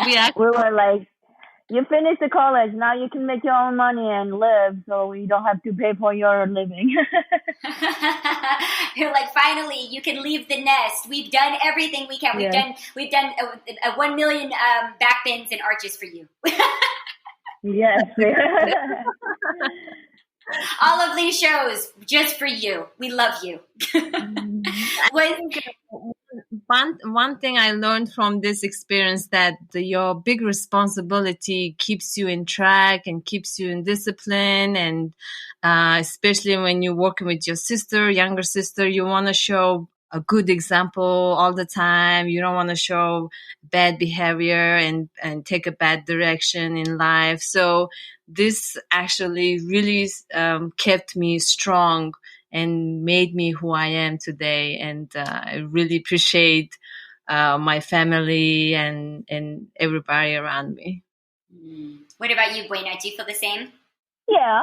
we were like, you finished the college, now you can make your own money and live, so you don't have to pay for your living. You're like, finally, you can leave the nest. We've done everything we can. We've done 1 million backbends and arches for you. Yes. All of these shows just for you. We love you. One thing I learned from this experience, that your big responsibility keeps you in track and keeps you in discipline. And especially when you're working with your younger sister, you want to show a good example all the time. You don't want to show bad behavior and take a bad direction in life. So this actually really kept me strong and made me who I am today. And I really appreciate my family and everybody around me. What about you, Buena? Do you feel the same? Yeah.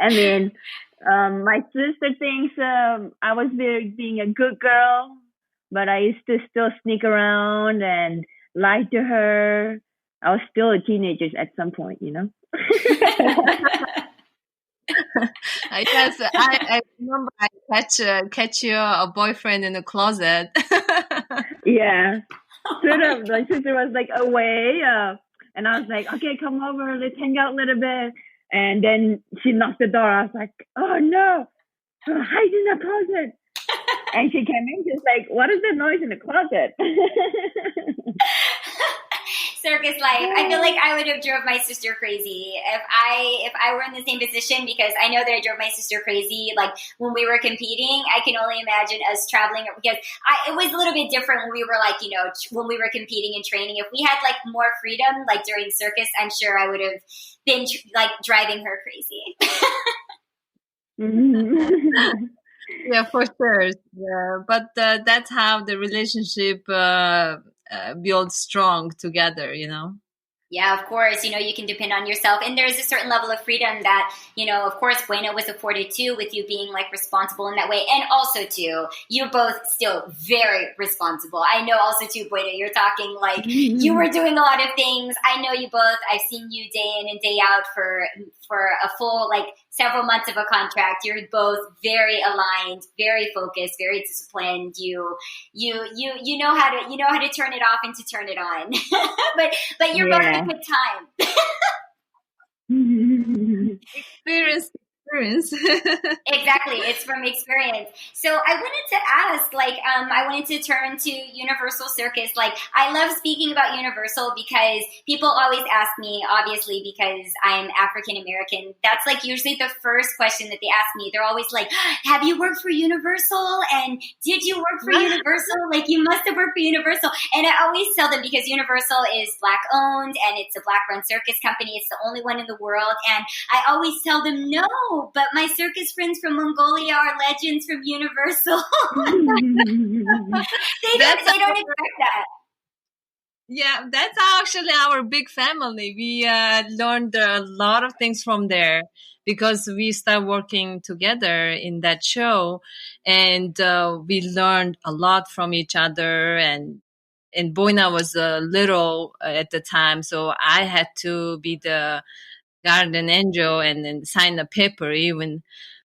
I mean, my sister thinks I was being a good girl, but I used to still sneak around and lie to her. I was still a teenager at some point, Yes, I remember I catch your boyfriend in the closet. Yeah. Sort of. My sister was like away, and I was like, okay, come over, let's hang out a little bit. And then she knocked the door. I was like, oh no, hide in the closet. And she came in, she's like, what is that noise in the closet? Circus life. I feel like I would have drove my sister crazy if I were in the same position, because I know that I drove my sister crazy. Like when we were competing, I can only imagine us traveling, because it was a little bit different when we were like, when we were competing and training. If we had like more freedom, like during circus, I'm sure I would have been like driving her crazy. Yeah, for sure. Yeah, but that's how the relationship builds strong together, Yeah, of course. You can depend on yourself. And there's a certain level of freedom that, of course, Buena was afforded too, with you being like responsible in that way. And also too, you're both still very responsible. I know also too, Buena, you're talking like you were doing a lot of things. I know you both. I've seen you day in and day out for a full, like, several months of a contract. You're both very aligned, very focused, very disciplined. You know how to turn it off and to turn it on. but you're both a good time. Experience. Exactly. It's from experience. So I wanted to ask, I wanted to turn to UniverSoul Circus. Like, I love speaking about UniverSoul because people always ask me, obviously, because I'm African American. That's like usually the first question that they ask me. They're always like, have you worked for UniverSoul? And did you work for UniverSoul? Like, you must have worked for UniverSoul. And I always tell them, because UniverSoul is Black owned and it's a Black run circus company. It's the only one in the world. And I always tell them, no, but my circus friends from Mongolia are legends from UniverSoul. They don't expect that. Yeah, that's actually our big family. We learned a lot of things from there because we started working together in that show, and we learned a lot from each other. And Boina was little at the time, so I had to be the guardian angel and then sign a paper even.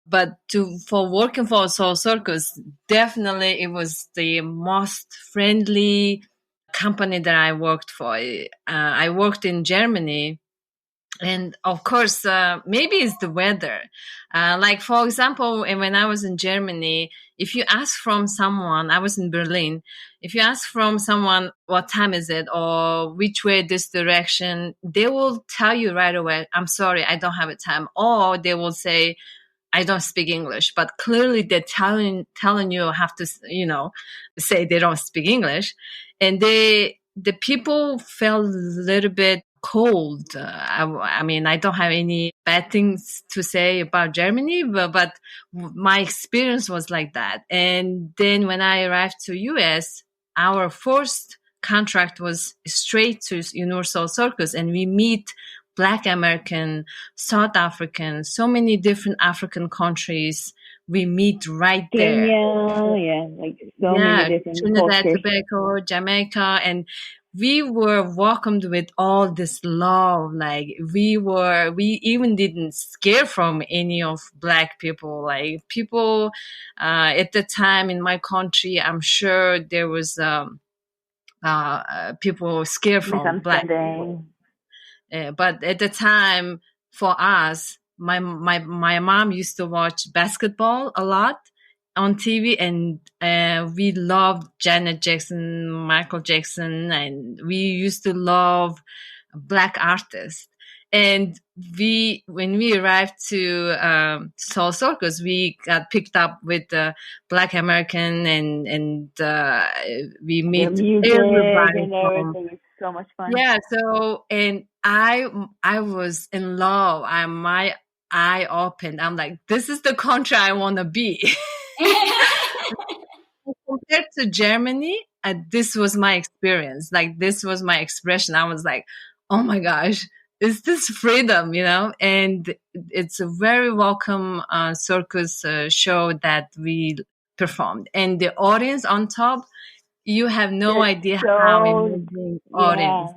But for working for Soul Circus, definitely it was the most friendly company that I worked for. I worked in Germany, and of course, maybe it's the weather. Like for example, when I was in Germany, if you ask from someone, I was in Berlin. If you ask from someone what time is it or which way this direction, they will tell you right away, "I'm sorry, I don't have a time," or they will say, "I don't speak English," but clearly they're telling you have to, say they don't speak English. And the people felt a little bit cold. I mean, I don't have any bad things to say about Germany, but my experience was like that. And then when I arrived to US, our first contract was straight to UniverSoul Circus, and we meet Black American, South African, so many different African countries. We meet right there. Kenya, like so many different Trinidad, cultures. Tobago, Jamaica, and we were welcomed with all this love. Like we even didn't scare from any of Black people. Like people at the time in my country, I'm sure there was people scared from Black people. Misunderstanding. But at the time, for us, my mom used to watch basketball a lot on TV, and we loved Janet Jackson, Michael Jackson, and we used to love Black artists. And when we arrived to Soul Circus, we got picked up with the Black American, and we Their meet music everybody and from. everything is so much fun. Yeah, so and I was in love. My eye opened. I'm like, this is the country I want to be. Compared to Germany, this was my experience. Like this was my expression. I was like, oh my gosh, is this freedom? And it's a very welcome circus show that we performed, and the audience on top. You have no They're idea how so amazing yeah. audience.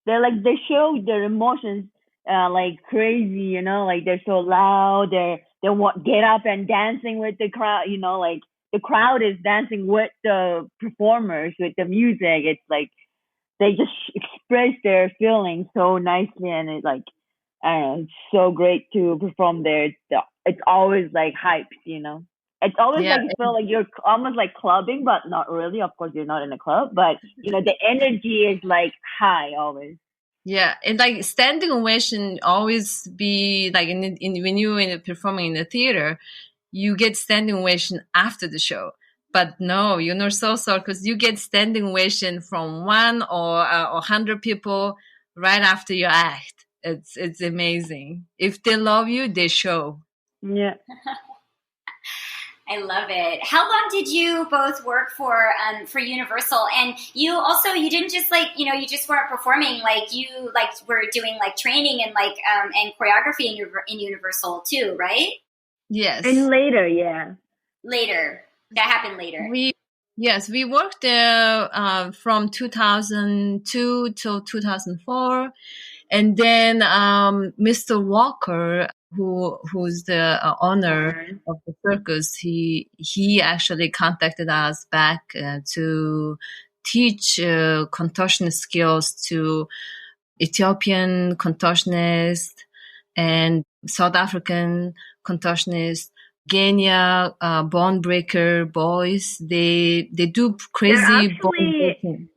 They show their emotions like crazy, like they're so loud. They want get up and dancing with the crowd, like the crowd is dancing with the performers with the music. It's like they just express their feelings so nicely, and it's like I don't know, it's so great to perform there. It's always like hyped. It's always Yeah, like you feel like you're almost like clubbing, but not really. Of course, you're not in a club, but the energy is like high always. yeah, and like standing ovation always be like when you performing in the theater, you get standing ovation after the show. But no, Soul Circus, you get standing ovation from one or 100 people right after your act. It's amazing. If they love you, they show. Yeah. I love it. How long did you both work for Universal? And you didn't just you just weren't performing, you were doing training and and choreography in Universal too, right? Yes. And later, yeah. Later. That happened later. We worked there from 2002 till 2004. And then Mr. Walker, who's the owner of the circus, he actually contacted us back to teach contortion skills to Ethiopian contortionists and South African contortionists. Kenya bone breaker boys. They do crazy bone breaking.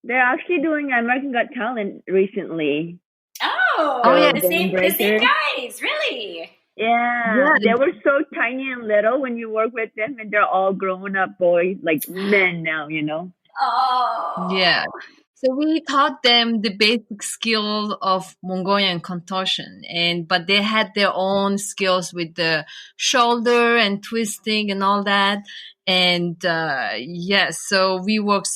They're actually doing American Got Talent recently. Oh yeah, the same guys, really? Yeah, they were so tiny and little when you work with them, and they're all grown up boys, like men now, Oh yeah. So we taught them the basic skills of Mongolian contortion, but they had their own skills with the shoulder and twisting and all that. And yes, so we worked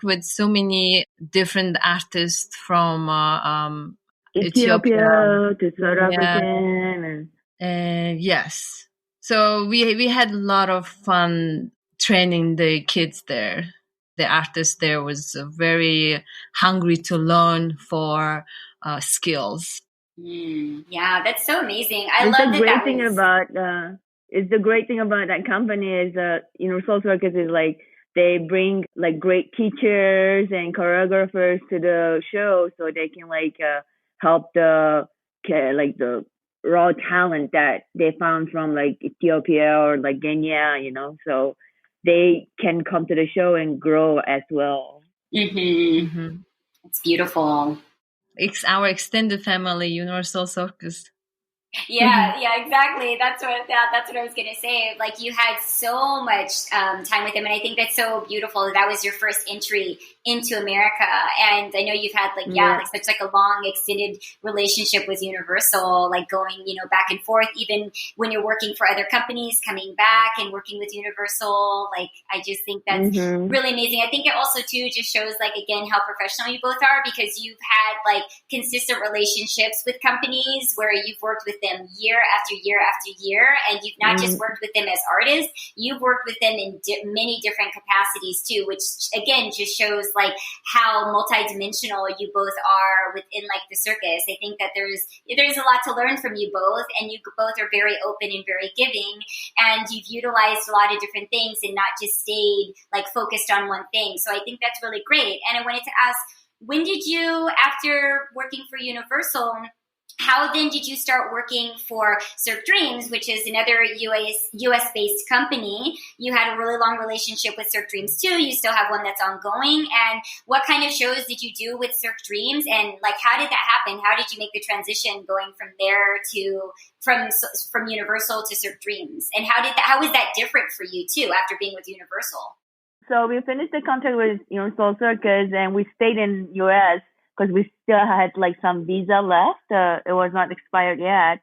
with so many different artists from Ethiopia. Ethiopia to South Yeah. African. And yes, so we had a lot of fun training the kids there. The artist there was very hungry to learn for skills. Yeah, that's so amazing. I It's love the that. great thing about it's the great thing about that company is UniverSoul Circus is like they bring like great teachers and choreographers to the show so they can like help the raw talent that they found from like Ethiopia or like Kenya, so they can come to the show and grow as well. It's beautiful. It's our extended family, UniverSoul Circus. Yeah, exactly. That's what I was gonna say. Like you had so much time with them, and I think that's so beautiful. That was your first entry into America, and I know you've had such like a long extended relationship with UniverSoul, like going back and forth, even when you're working for other companies, coming back and working with UniverSoul. Like I just think that's really amazing. I think it also too just shows like again how professional you both are because you've had like consistent relationships with companies where you've worked with them year after year after year, and you've not just worked with them as artists, you've worked with them in many different capacities too, which again just shows like how multidimensional you both are within like the circus. I think that there's a lot to learn from you both, and you both are very open and very giving, and you've utilized a lot of different things and not just stayed like focused on one thing. So I think that's really great. And I wanted to ask, when did you, after working for UniverSoul, how then did you start working for Cirque Dreams, which is another US-based company? You had a really long relationship with Cirque Dreams too. You still have one that's ongoing. And what kind of shows did you do with Cirque Dreams? And like, how did that happen? How did you make the transition going from there to from UniverSoul to Cirque Dreams? And how was that different for you too after being with UniverSoul? So we finished the contract with UniverSoul Circus, and we stayed in US because we still had like some visa left. It was not expired yet.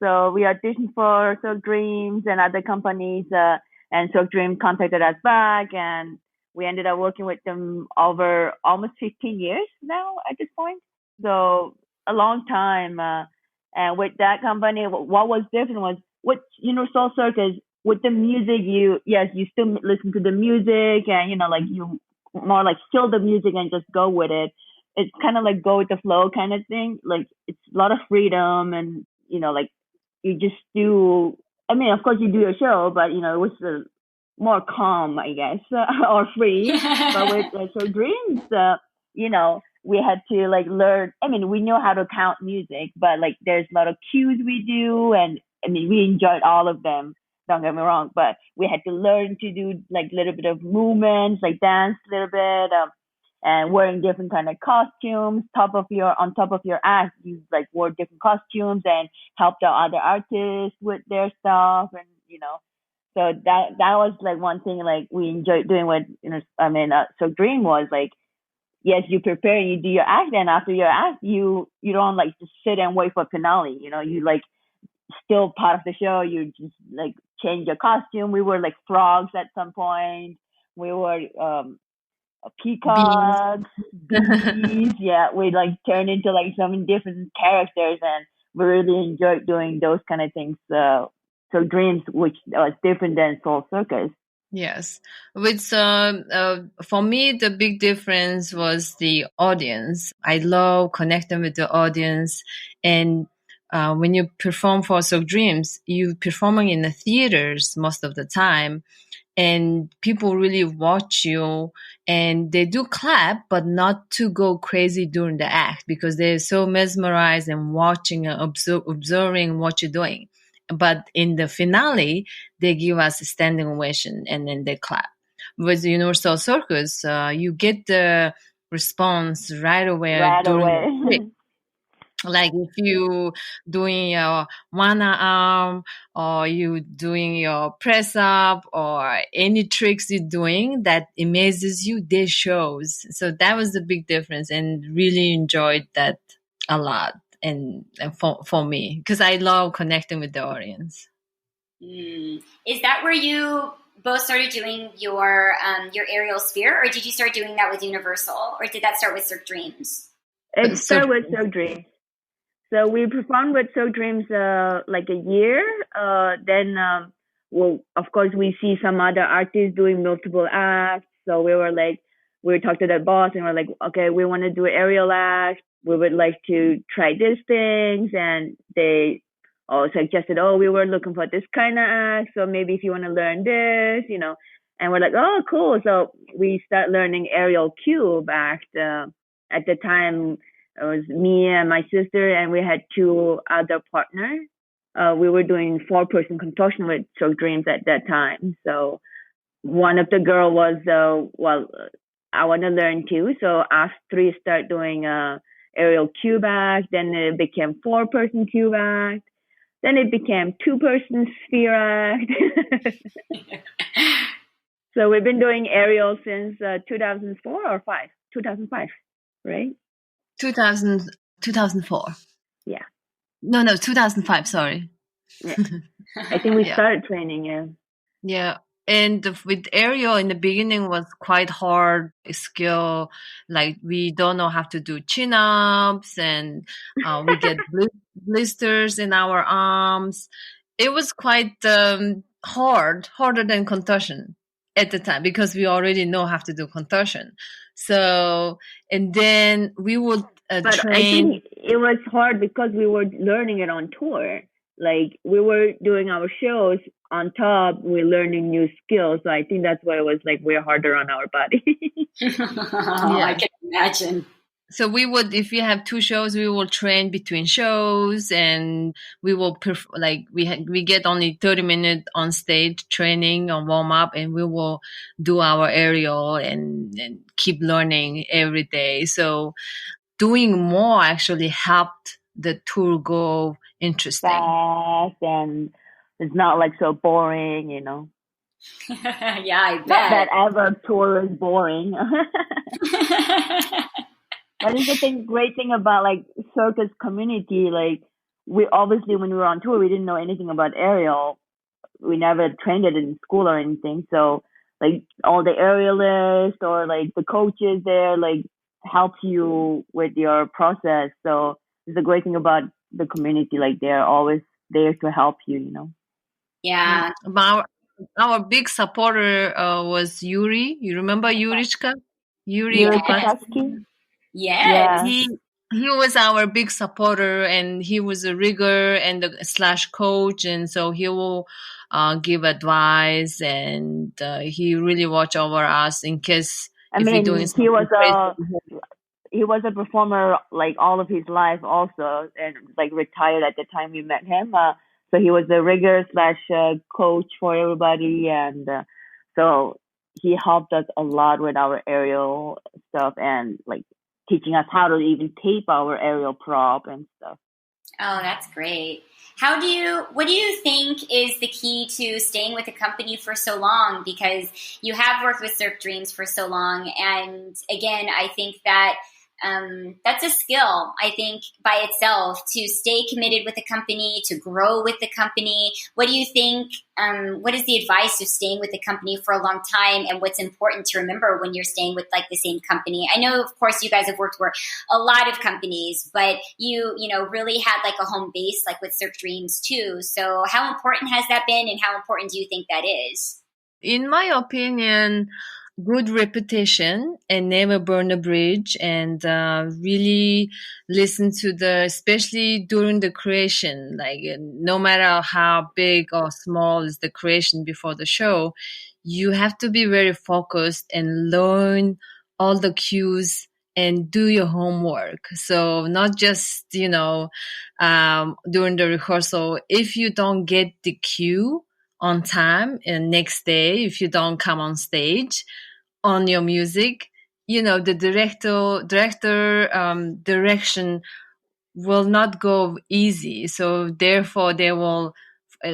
So we auditioned for Cirque Dreams and other companies, and Cirque Dreams contacted us back, and we ended up working with them over almost 15 years now at this point. So a long time. And with that company, what was different was with UniverSoul Circus, with the music, you still listen to the music, and you more like feel the music and just go with it. It's kind of like go with the flow kind of thing. Like it's a lot of freedom, and like you just do. I mean, of course you do your show, but it was more calm, I guess, or free. But with Cirque Dreams, we had to like learn. I mean, we know how to count music, but like there's a lot of cues we do, and I mean we enjoyed all of them. Don't get me wrong, but we had to learn to do like a little bit of movements, like dance a little bit. And wearing different kind of costumes. On top of your act, you like wore different costumes and helped the other artists with their stuff, and so that was like one thing like we enjoyed doing with so Dream was like, yes, you prepare, you do your act, and after your act, you don't like just sit and wait for finale. You like still part of the show. You just like change your costume. We were like frogs at some point. We were peacocks, bees. Yeah, we like turned into like some different characters, and we really enjoyed doing those kind of things. So Dreams, which was different than Soul Circus. Yes, with for me the big difference was the audience. I love connecting with the audience, and when you perform for Cirque Dreams, you performing in the theaters most of the time. And people really watch you, and they do clap, but not to go crazy during the act because they're so mesmerized and watching and observing what you're doing. But in the finale, they give us a standing ovation and then they clap. With UniverSoul Circus, you get the response right away. Like if you doing your one arm or you doing your press up or any tricks you're doing that amazes you, they shows. So that was the big difference, and really enjoyed that a lot. And for me, because I love connecting with the audience. Is that where you both started doing your aerial sphere, or did you start doing that with Universal, or did that start with Cirque Dreams? It started with Cirque Dreams. So we performed with Cirque Dreams like a year. Then, well, of course, we see some other artists doing multiple acts. So we talked to the boss and we're like, okay, we want to do an aerial act. We would like to try these things. And they all suggested, oh, we were looking for this kind of act. So maybe if you want to learn this, you know. And we're like, oh, cool. So we start learning aerial cube act. At the time, it was me and my sister, and we had two other partners. We were doing 4-person contortion with Cirque Dreams at that time. So one of the girl was, I want to learn too. So us three start doing aerial cube act. Then it became 4-person cube act. Then it became 2-person sphere act. So we've been doing aerial since 2004 or 5? 2005, right? 2004. Yeah. No, 2005. Sorry. Yeah. I think we started training. Yeah. Yeah. And with aerial in the beginning was quite hard skill. Like we don't know how to do chin ups, and we get blisters in our arms. It was quite harder than concussion at the time, because we already know how to do concussion. So, and then we would but train. I think it was hard because we were learning it on tour. Like we were doing our shows on top, we're learning new skills. So I think that's why it was like way harder on our body. I can imagine. So we would, if we have 2 shows, we will train between shows, and we will we get only 30 minutes on stage training or warm up, and we will do our aerial and keep learning every day. So doing more actually helped the tour go interesting. Fast, and it's not like so boring, you know. Yeah, I bet. Not that ever tour is boring. That is the great thing about like circus community. Like we obviously, when we were on tour, we didn't know anything about aerial. We never trained it in school or anything. So like all the aerialists or like the coaches there, like helps you with your process. So it's the great thing about the community. Like they're always there to help you, you know. Yeah. Our big supporter was Yuri. You remember Yurichka? Yuri Kopatsky? Yes. He was our big supporter, and he was a rigger and / coach, and so he will give advice, and he really watch over us in case we're doing something he was a performer like all of his life also, and like retired at the time we met him. So he was a rigger / coach for everybody, and so he helped us a lot with our aerial stuff and like teaching us how to even tape our aerial prop and stuff. Oh, that's great. What do you think is the key to staying with the company for so long? Because you have worked with Cirque Dreams for so long. And again, I think that that's a skill, I think, by itself, to stay committed with the company, to grow with the company. What do you think? What is the advice of staying with the company for a long time, and what's important to remember when you're staying with like the same company? I know, of course, you guys have worked for a lot of companies, but you really had like a home base, like with Cirque Dreams too. So how important has that been, and how important do you think that is? In my opinion, good reputation and never burn a bridge, and really listen to especially during the creation, like no matter how big or small is the creation before the show, you have to be very focused and learn all the cues and do your homework. So not just, during the rehearsal, if you don't get the cue on time, and next day, if you don't come on stage on your music, the direction will not go easy. So therefore they will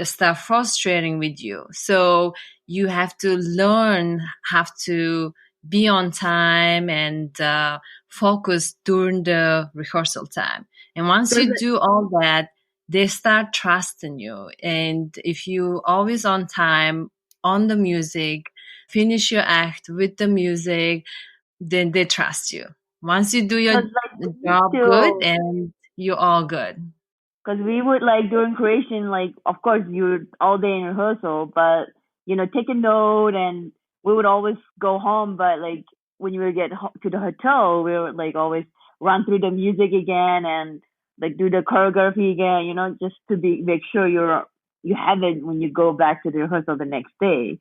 start frustrating with you. So you have to learn how to be on time and focus during the rehearsal time. And once you do all that, they start trusting you. And if you always on time, on the music, finish your act with the music, then they trust you. Once you do your job good, and you're all good. Because we would like during creation, like of course you're all day in rehearsal, but take a note, and we would always go home. But like when you would get to the hotel, we would like always run through the music again and like do the choreography again, just to make sure you have it when you go back to the rehearsal the next day.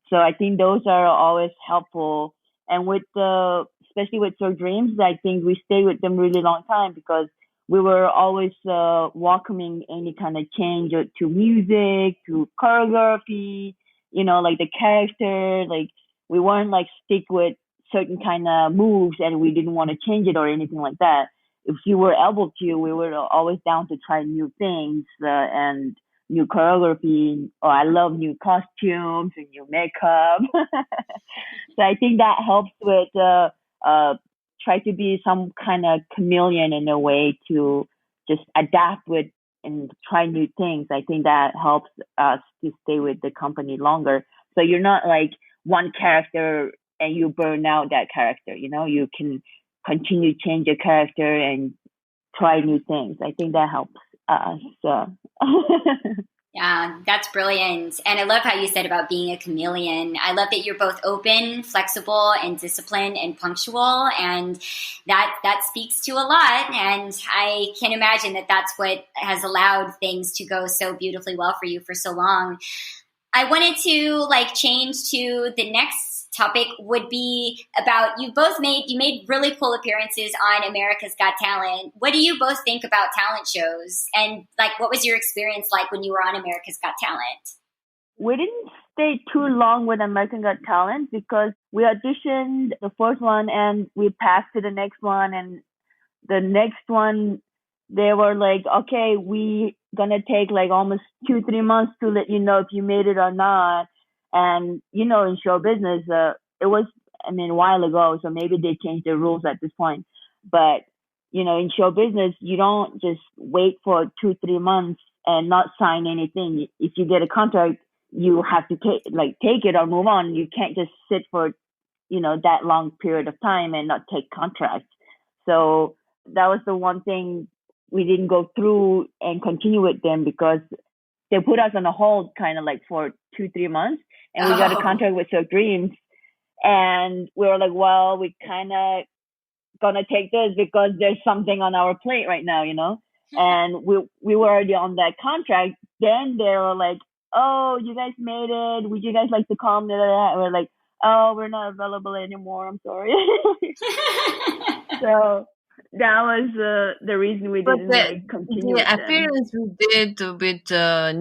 So I think those are always helpful. And with especially with Cirque Dreams, I think we stay with them really long time because we were always welcoming any kind of change to music, to choreography, like the character. Like we weren't like stick with certain kind of moves and we didn't want to change it or anything like that. If you were able to, we were always down to try new things and new choreography. Oh, I love new costumes and new makeup. So I think that helps with try to be some kind of chameleon in a way to just adapt with and try new things. I think that helps us to stay with the company longer. So you're not like one character and you burn out that character. You can continue to change your character and try new things. I think that helps us. Yeah, that's brilliant. And I love how you said about being a chameleon. I love that you're both open, flexible, and disciplined and punctual. And that speaks to a lot. And I can imagine that that's what has allowed things to go so beautifully well for you for so long. I wanted to change to the next topic would be about you made really cool appearances on America's Got Talent. What do you both think about talent shows? And what was your experience like when you were on America's Got Talent? We didn't stay too long with American Got Talent because we auditioned the first one and we passed to the next one, and the next one they were like, okay, we gonna take almost 2-3 months to let you know if you made it or not. And, in show business, it was, a while ago, so maybe they changed the rules at this point. But, in show business, you don't just wait for 2-3 months and not sign anything. If you get a contract, you have to take it or move on. You can't just sit for, that long period of time and not take contracts. So that was the one thing we didn't go through and continue with them because they put us on a hold kind of for 2-3 months. And we got a contract with Cirque Dreams. And we were like, well, we kind of gonna take this because there's something on our plate right now, And we were already on that contract. Then they were like, oh, you guys made it. Would you guys like to come? And we're like, oh, we're not available anymore. I'm sorry. So that was the reason we didn't continue. The appearance we did with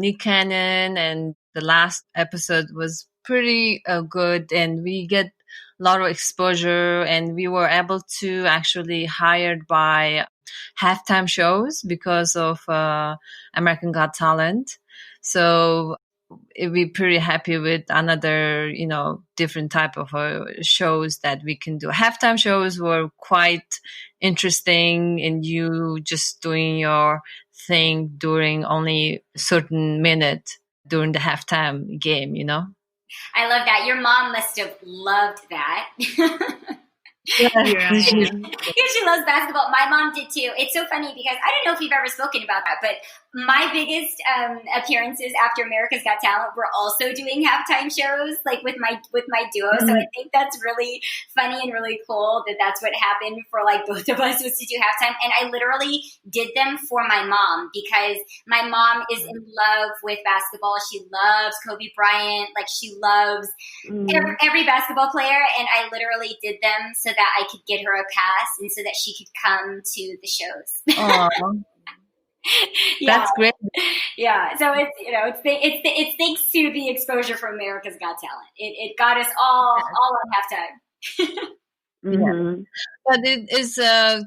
Nick Cannon and the last episode was pretty good, and we get a lot of exposure, and we were able to actually hired by halftime shows because of American Got Talent. So we're pretty happy with another, different type of shows that we can do. Halftime shows were quite interesting, and you just doing your thing during only certain minute during the halftime game, I love that. Your mom must have loved that. Yeah. She loves basketball. My mom did too. It's so funny because I don't know if you've ever spoken about that, but my biggest appearances after America's Got Talent were also doing halftime shows, with my duo. Mm-hmm. So I think that's really funny and really cool that that's what happened for both of us, was to do halftime. And I literally did them for my mom because my mom is in love with basketball. She loves Kobe Bryant. She loves every basketball player. And I literally did them so that I could get her a pass and so that she could come to the shows. Yeah. That's great. Yeah. So it's thanks to the exposure from America's Got Talent. It got us all on halftime. Mm-hmm. But it is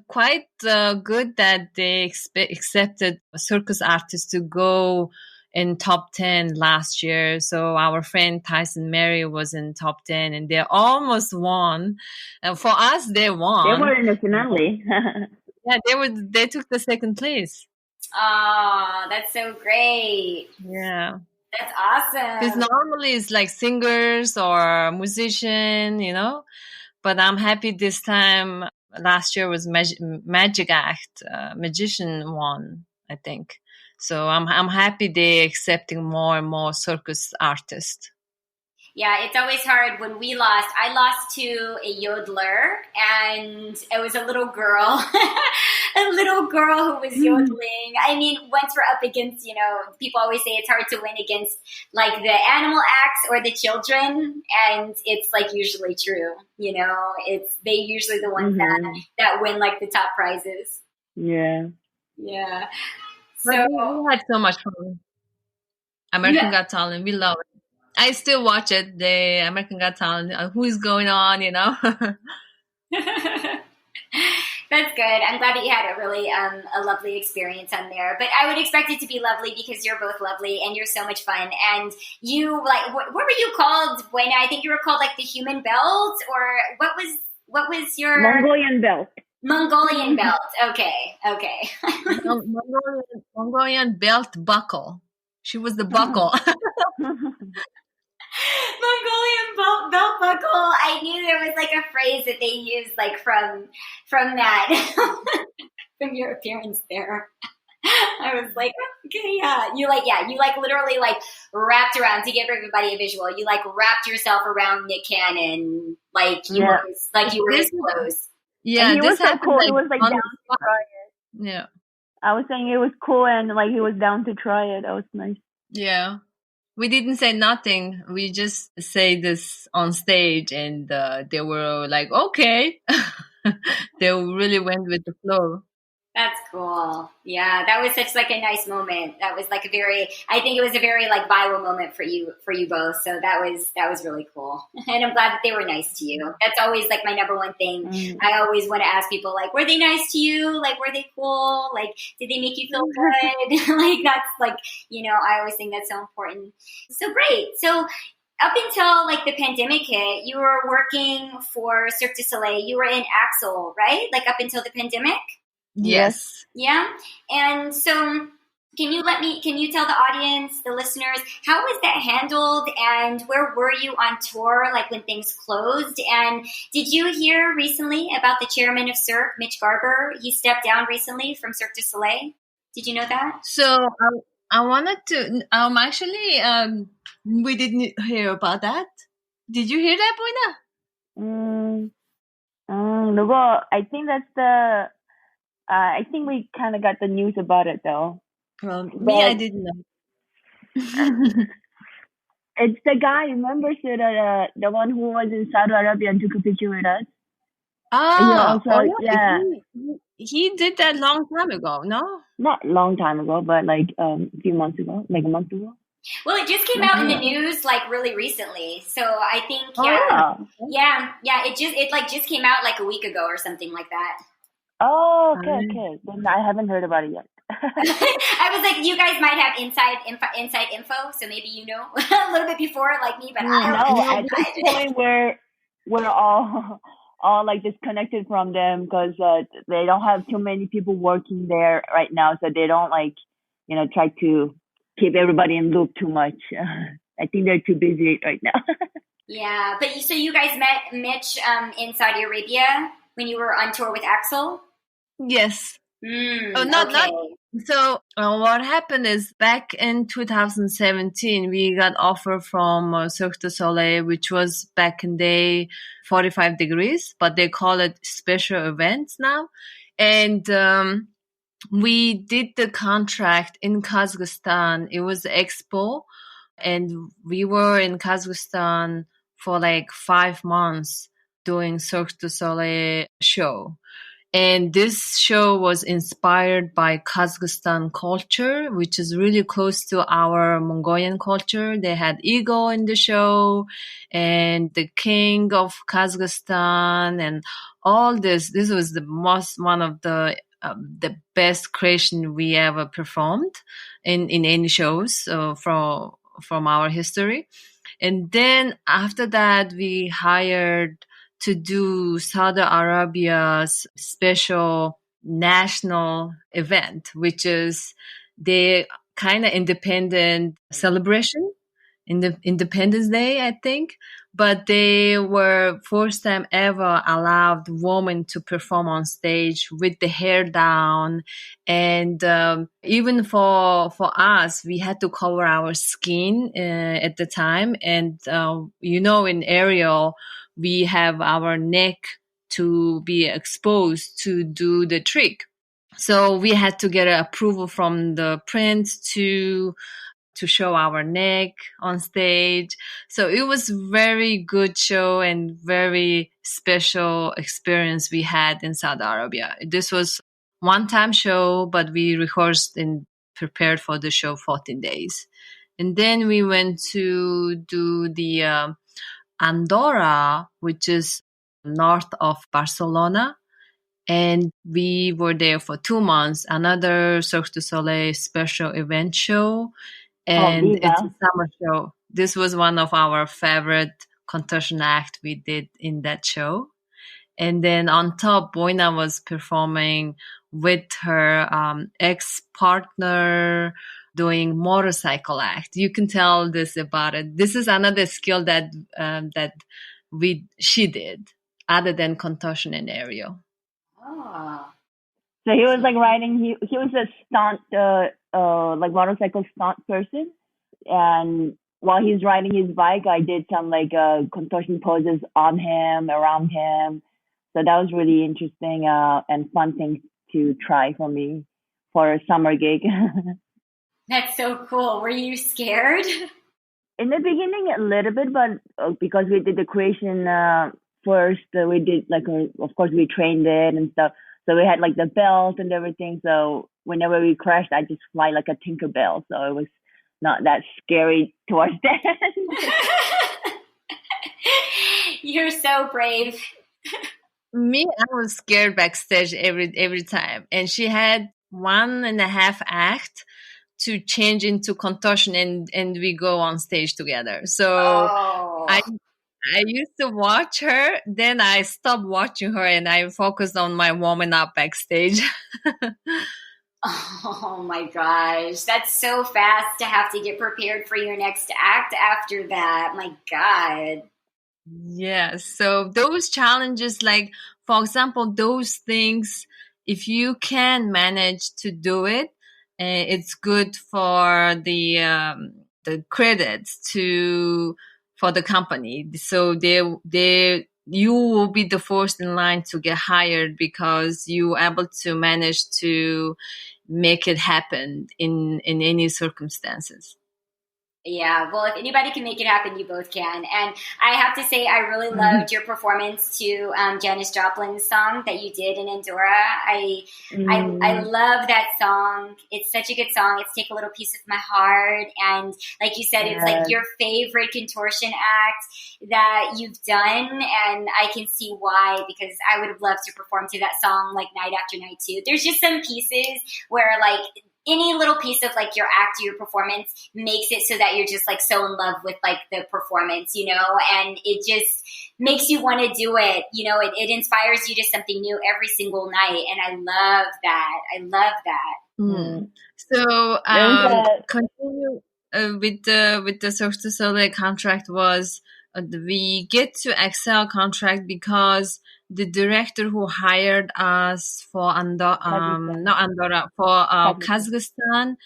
quite good that they accepted circus artists to go in top 10 last year. So our friend Tyson Mary was in top 10 and they almost won. For us, they They won. were in the finale. Yeah, they took the second place. Oh, that's so great. Yeah. That's awesome. Because normally it's like singers or musician, but I'm happy this time. Last year was Magic Act, magician won, I think. So I'm happy they're accepting more and more circus artists. Yeah, it's always hard when we lost. I lost to a yodeler, and it was a little girl, a little girl who was yodeling. I mean, once we're up against, people always say it's hard to win against like the animal acts or the children, and it's like usually true. They usually the ones that win like the top prizes. Yeah. Yeah. So we had so much fun. American Got Talent, we love it. I still watch it, the American Got Talent, who is going on, That's good. I'm glad that you had a really a lovely experience on there. But I would expect it to be lovely because you're both lovely and you're so much fun. And you what were you called when I think you were called like the human belt, or what was your Mongolian Belt? Mongolian Belt. Okay. Mongolian Belt Buckle. She was the buckle. Mongolian belt buckle. I knew there was like a phrase that they used like from that from your appearance there. I was like, okay, yeah. You literally like wrapped around, to give everybody a visual. You like wrapped yourself around Nick Cannon, like you were his clothes. Yeah, and he was so cool. He was like down to try it. Yeah, I was saying it was cool, and like he was down to try it. That was nice. Yeah. We didn't say nothing. We just say this on stage, and they were like, okay. They really went with the flow. That's cool. Yeah, that was such like a nice moment. That was like I think it was a very like viral moment for you both. So that was really cool. And I'm glad that they were nice to you. That's always like my number one thing. I always want to ask people like, were they nice to you? Like, were they cool? Like, did they make you feel good? Like, that's like, I always think that's so important. So great. So up until like the pandemic hit, you were working for Cirque Du Soleil. You were in Axel, right? Like up until the pandemic? Yes. Yeah. And so can you tell the audience, the listeners, how was that handled, and where were you on tour, like when things closed? And did you hear recently about the chairman of Cirque, Mitch Garber? He stepped down recently from Cirque du Soleil. Did you know that? So I wanted to, actually, we didn't hear about that. Did you hear that, Buena? No, I think that's I think we kind of got the news about it though. Well, I didn't know. It's the guy, remember, the one who was in Saudi Arabia and took a picture with us? Yeah. He did that long time ago, no? Not long time ago, but like a few months ago, like a month ago. Well, it just came out in the news like really recently, so I think it just came out like a week ago or something like that. Oh, okay. Then I haven't heard about it yet. I was like, you guys might have inside info, so maybe you know a little bit before, like me, but I don't know. At this point, we're all like disconnected from them because they don't have too many people working there right now, so they don't like try to keep everybody in loop too much. I think they're too busy right now. Yeah, but so you guys met Mitch in Saudi Arabia when you were on tour with Axel? Yes. Not. So what happened is back in 2017, we got offer from Cirque du Soleil, which was back in day 45 degrees, but they call it special events now. And we did the contract in Kazakhstan. It was Expo, and we were in Kazakhstan for like 5 months doing Cirque du Soleil show. And this show was inspired by Kazakhstan culture, which is really close to our Mongolian culture. They had eagle in the show and the king of Kazakhstan and all this. This was one of the best creation we ever performed in any shows from our history. And then after that, we hired to do Saudi Arabia's special national event, which is the kind of independent celebration in the Independence Day, I think. But they were first time ever allowed women to perform on stage with the hair down. And even for us, we had to cover our skin at the time. And, in aerial, we have our neck to be exposed to do the trick. So we had to get approval from the prince to show our neck on stage. So it was very good show and very special experience we had in Saudi Arabia. This was one-time show, but we rehearsed and prepared for the show 14 days. And then we went to do the Andorra, which is north of Barcelona. And we were there for 2 months, another Cirque du Soleil special event show. And it's a summer show. This was one of our favorite Contortion act we did in that show. And then on top, Buyana was performing with her ex-partner doing motorcycle act. You can tell this about it. This is another skill that she did other than contortion and aerial. Oh. So he was like riding. He was a stunt, like motorcycle stunt person. And while he's riding his bike, I did some like contortion poses on him, around him. So that was really interesting and fun thing to try for me for a summer gig. That's so cool. Were you scared? In the beginning, a little bit, but because we did the creation first, we did like, of course, we trained it and stuff. So we had like the belt and everything. So whenever we crashed, I just fly like a Tinkerbell. So it was not that scary towards the end. You're so brave. Me, I was scared backstage every time. And she had 1.5 act to change into contortion and we go on stage together. So I used to watch her, then I stopped watching her and I focused on my warming up backstage. Oh my gosh. That's so fast to have to get prepared for your next act after that. My God. Yeah. So those challenges, like, for example, those things, if you can manage to do it, it's good for the credits for the company. So you will be the first in line to get hired because you able to manage to make it happen in any circumstances. Yeah, well, if anybody can make it happen, you both can. And I have to say, I really loved your performance to Janis Joplin's song that you did in Andorra. I love that song. It's such a good song. It's Take a Little Piece of My Heart. And like you said, it's like your favorite contortion act that you've done. And I can see why, because I would have loved to perform to that song like night after night too. There's just some pieces where like any little piece of like your act or your performance makes it so that you're just like so in love with like the performance, you know, and it just makes you want to do it. You know, it inspires you to something new every single night. And I love that. I love that. Mm. So continue with the Cirque du Soleil contract was we get to Axel contract because the director who hired us for Kazakhstan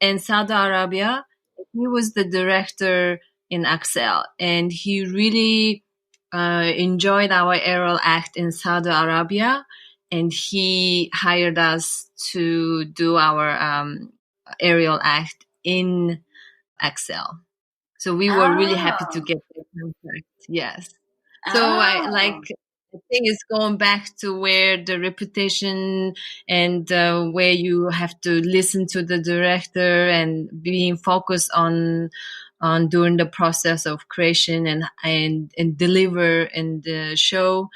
and Saudi Arabia, he was the director in Axel, and he really enjoyed our aerial act in Saudi Arabia, and he hired us to do our aerial act in Axel. So we were really happy to get the contract. Yes. So I like I think it's going back to where the repetition and where you have to listen to the director and being focused on during the process of creation and deliver in the show.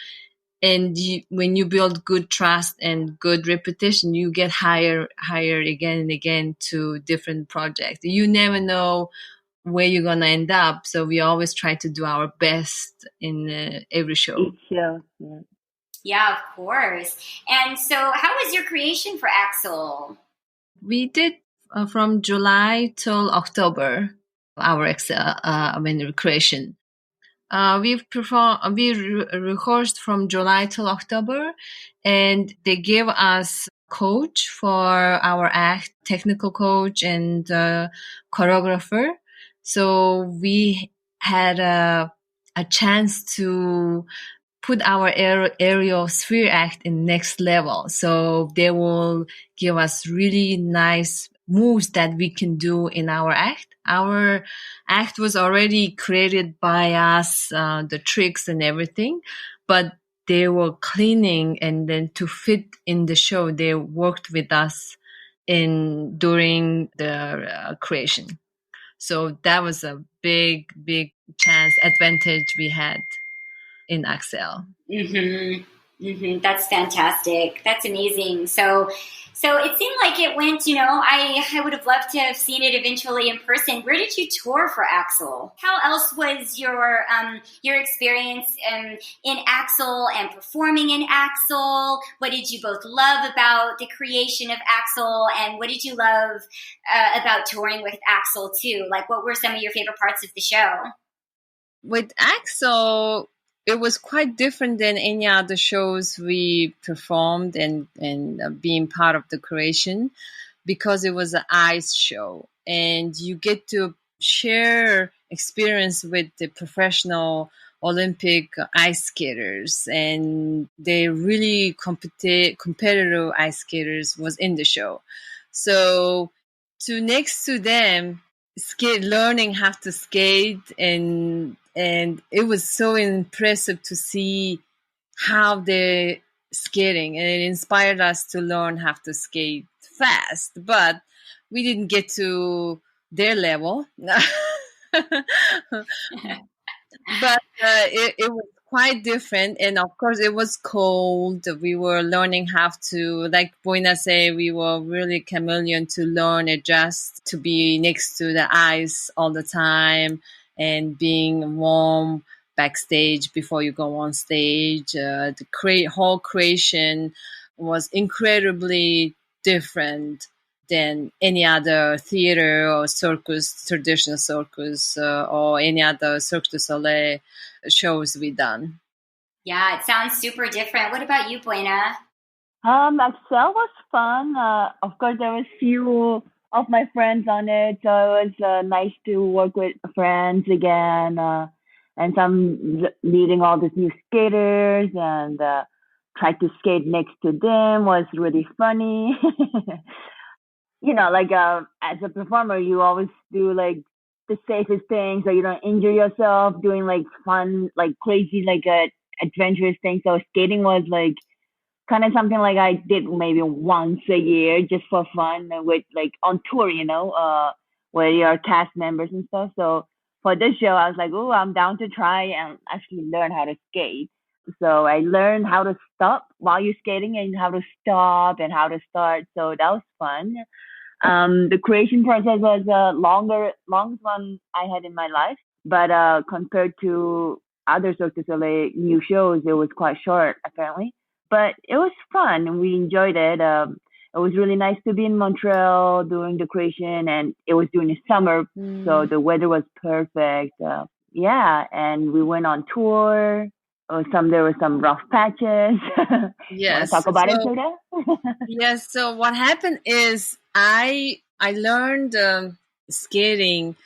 And when you build good trust and good repetition, you get higher again and again to different projects. You never know where you're gonna end up, so we always try to do our best in every show. Each show, yeah. Yeah, of course. And so, how was your creation for Axel? We did from July till October our Axel creation. We rehearsed from July till October, and they gave us coach for our act, technical coach and choreographer. So we had a chance to put our aerial sphere act in next level. So they will give us really nice moves that we can do in our act. Our act was already created by us, the tricks and everything, but they were cleaning, and then to fit in the show, they worked with us during the creation. So that was a big advantage we had in Axel. Mm-hmm. Mm-hmm. That's fantastic. That's amazing. So it seemed like it went, I would have loved to have seen it eventually in person. Where did you tour for Axel? How else was your experience in Axel and performing in Axel? What did you both love about the creation of Axel, and what did you love about touring with Axel too? Like, what were some of your favorite parts of the show? With Axel, it was quite different than any other shows we performed and being part of the creation, because it was an ice show and you get to share experience with the professional Olympic ice skaters, and they really competitive ice skaters was in the show. So next to them, learning how to skate, and it was so impressive to see how they're skating, and it inspired us to learn how to skate fast, but we didn't get to their level. But it was quite different, and of course it was cold. We were learning how to, like Buyana say, we were really chameleon to learn, adjust to be next to the ice all the time and being warm backstage before you go on stage. The whole creation was incredibly different than any other theater or circus, traditional circus, or any other Cirque Du Soleil shows we done. Yeah, it sounds super different. What about you, Buyana? Axel was fun. Of course, there was few of my friends on it, so it was nice to work with friends again, and some meeting all these new skaters and try to skate next to them was really funny. Like as a performer, you always do like the safest things so you don't injure yourself, doing like fun, like crazy, like adventurous things. So skating was like kind of something like I did maybe once a year just for fun with like on tour, where you're cast members and stuff. So for this show, I was like, oh, I'm down to try and actually learn how to skate. So I learned how to stop while you're skating and how to stop and how to start. So that was fun. The creation process was longest one I had in my life, but compared to other Cirque du Soleil new shows, it was quite short apparently. But it was fun and we enjoyed it. It was really nice to be in Montreal doing the creation, and it was during the summer, so the weather was perfect. And we went on tour. There were some rough patches. Yes. Talk about it, Suvda? Yes. So what happened is I learned skating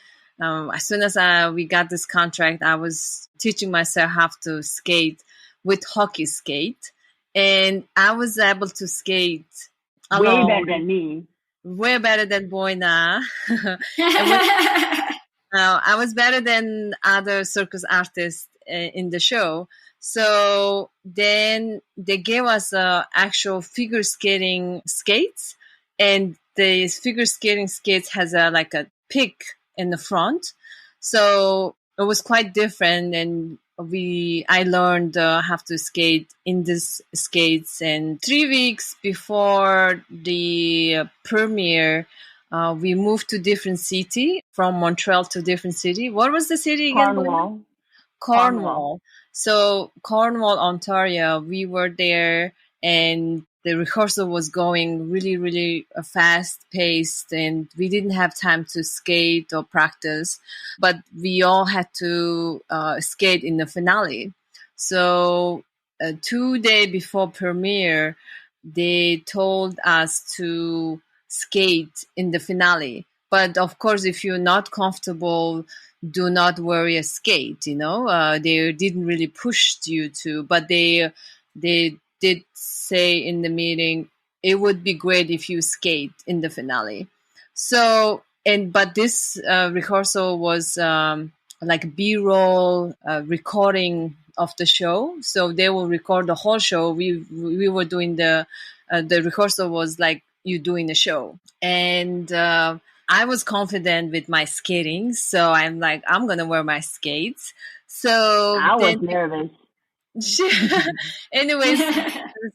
as soon as we got this contract. I was teaching myself how to skate with hockey skate, and I was able to skate alone. Way better than me. Way better than Buyana. I was better than other circus artists, in the show. So then they gave us actual figure skating skates, and the figure skating skates has like a pick in the front. So it was quite different, and I learned how to skate in these skates. And 3 weeks before the premiere, we moved to different city, from Montreal to different city. What was the city again? Cornwall. So Cornwall, Ontario, we were there, and the rehearsal was going really, really fast paced, and we didn't have time to skate or practice, but we all had to skate in the finale. So 2 days before premiere, they told us to skate in the finale. But of course, if you're not comfortable, do not wear a skate. They didn't really push you to, but they did say in the meeting it would be great if you skate in the finale. So but this rehearsal was like B-roll recording of the show. So they will record the whole show. We were doing the rehearsal was like you doing the show, and I was confident with my skating, so I'm like, I'm gonna wear my skates. So I was nervous. Anyways,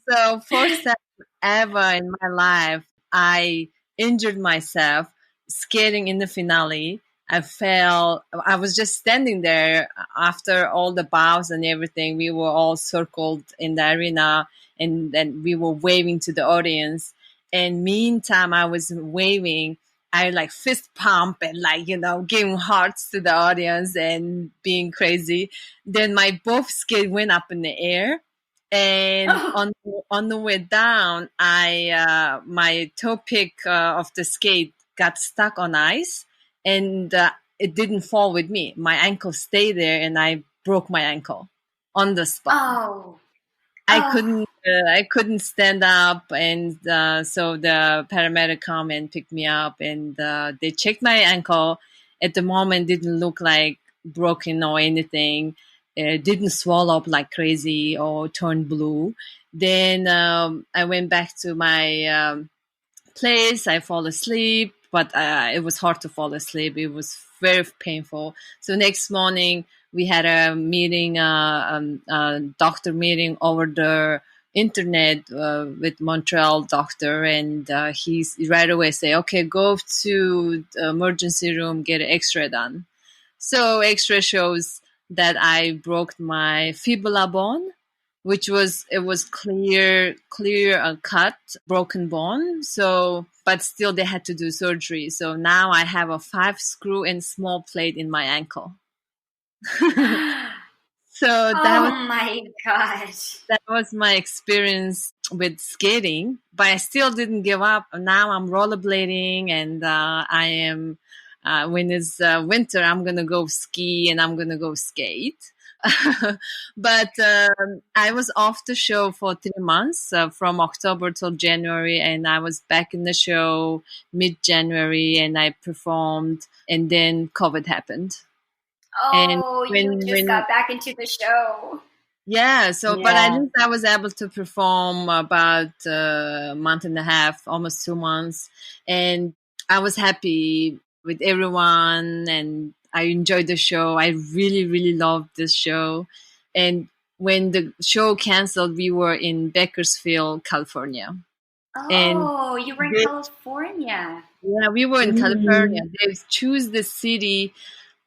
so first time ever in my life, I injured myself skating in the finale. I fell. I was just standing there after all the bows and everything. We were all circled in the arena, and then we were waving to the audience. And meantime, I was waving. I like fist pump and giving hearts to the audience and being crazy. Then my both skate went up in the air, and on the way down, my toe pick of the skate got stuck on ice, and it didn't fall with me. My ankle stayed there, and I broke my ankle on the spot. Oh. I couldn't stand up, and so the paramedic come and picked me up, and they checked my ankle. At the moment, didn't look like broken or anything. It didn't swell up like crazy or turn blue. Then I went back to my place. I fall asleep, but it was hard to fall asleep. It was very painful. So next morning we had a meeting, doctor meeting over the internet with Montreal doctor, and he's right away say, okay, go to the emergency room, get an x-ray done. So x-ray shows that I broke my fibula bone, which was clear cut, broken bone. So, but still they had to do surgery. So now I have a 5-screw and small plate in my ankle. So my gosh. That was my experience with skating, but I still didn't give up. Now I'm rollerblading, and I am, when it's winter, I'm going to go ski and I'm going to go skate. But I was off the show for 3 months, from October till January, and I was back in the show mid-January, and I performed, and then COVID happened. Oh, you just got back into the show. Yeah, but at least I was able to perform about a month and a half, almost 2 months, and I was happy with everyone, and I enjoyed the show. I really, really loved this show. And when the show canceled, we were in Bakersfield, California. Oh, you were in California. Yeah, we were in California. They choose the city